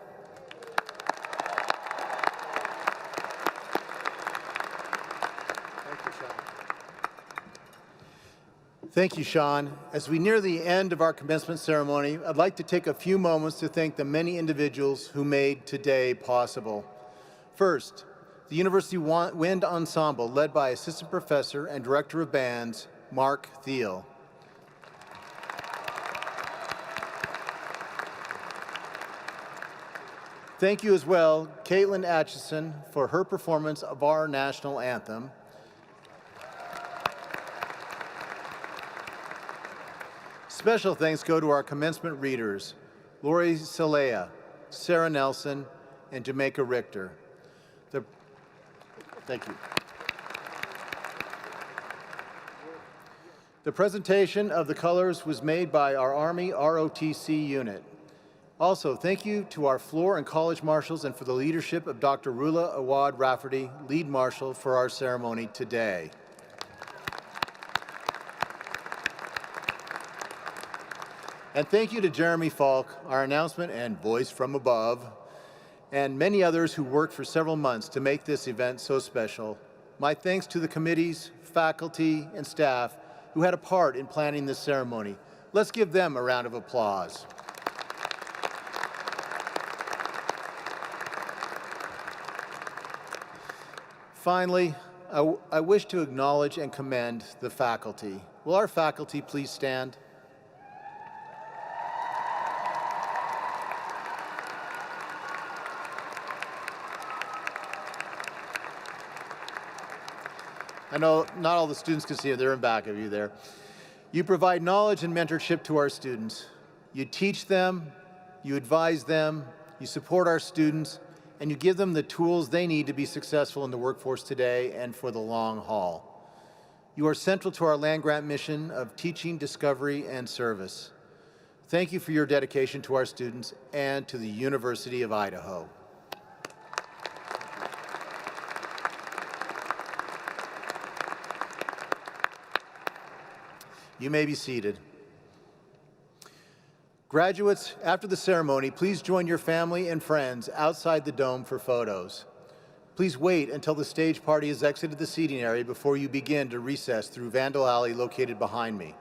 Thank you, Sean. As we near the end of our commencement ceremony, I'd like to take a few moments to thank the many individuals who made today possible. First, the University Wind Ensemble, led by Assistant Professor and Director of Bands, Mark Thiel. Thank you as well, Caitlin Atchison, for her performance of our national anthem. Special thanks go to our commencement readers, Lori Salea, Sarah Nelson, and Jamaica Richter. Thank you. The presentation of the colors was made by our Army ROTC unit. Also, thank you to our floor and college marshals and for the leadership of Dr. Rula Awad Rafferty, lead marshal for our ceremony today. And thank you to Jeremy Falk, our announcement and voice from above, and many others who worked for several months to make this event so special. My thanks to the committees, faculty, and staff who had a part in planning this ceremony. Let's give them a round of applause. Finally, I wish to acknowledge and commend the faculty. Will our faculty please stand? I know not all the students can see it, they're in back of you there. You provide knowledge and mentorship to our students. You teach them, you advise them, you support our students, and you give them the tools they need to be successful in the workforce today and for the long haul. You are central to our land-grant mission of teaching, discovery, and service. Thank you for your dedication to our students and to the University of Idaho. You may be seated. Graduates, after the ceremony, please join your family and friends outside the dome for photos. Please wait until the stage party has exited the seating area before you begin to recess through Vandal Alley located behind me.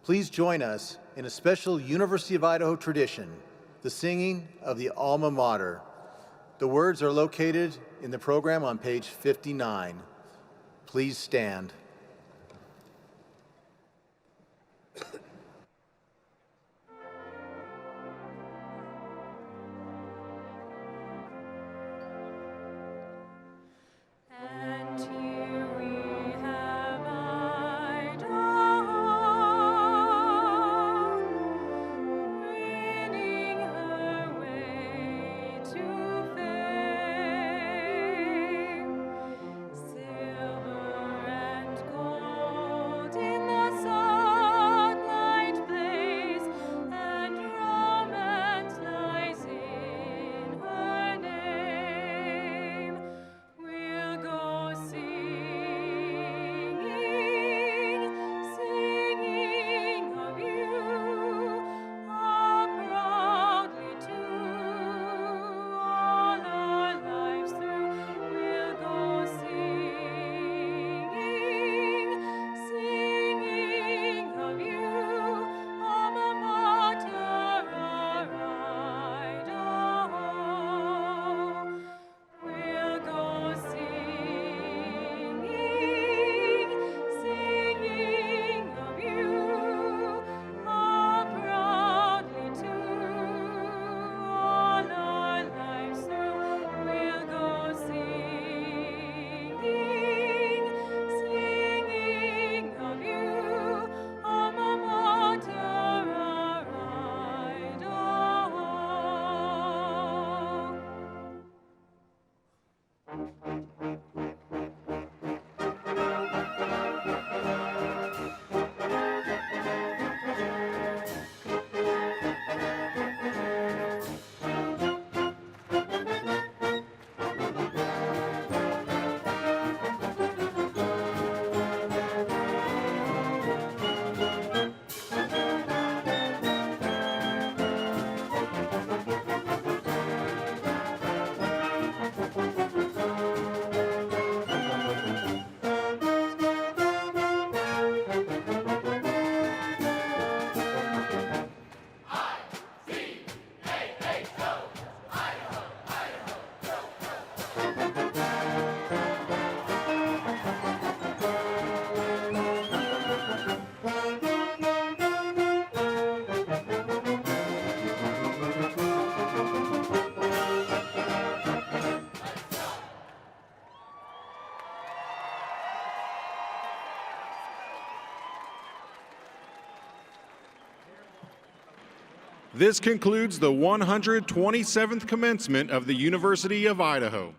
Please join us in a special University of Idaho tradition, the singing of the Alma Mater. The words are located in the program on page 59. Please stand. Silver and This concludes the 127th commencement of the University of Idaho.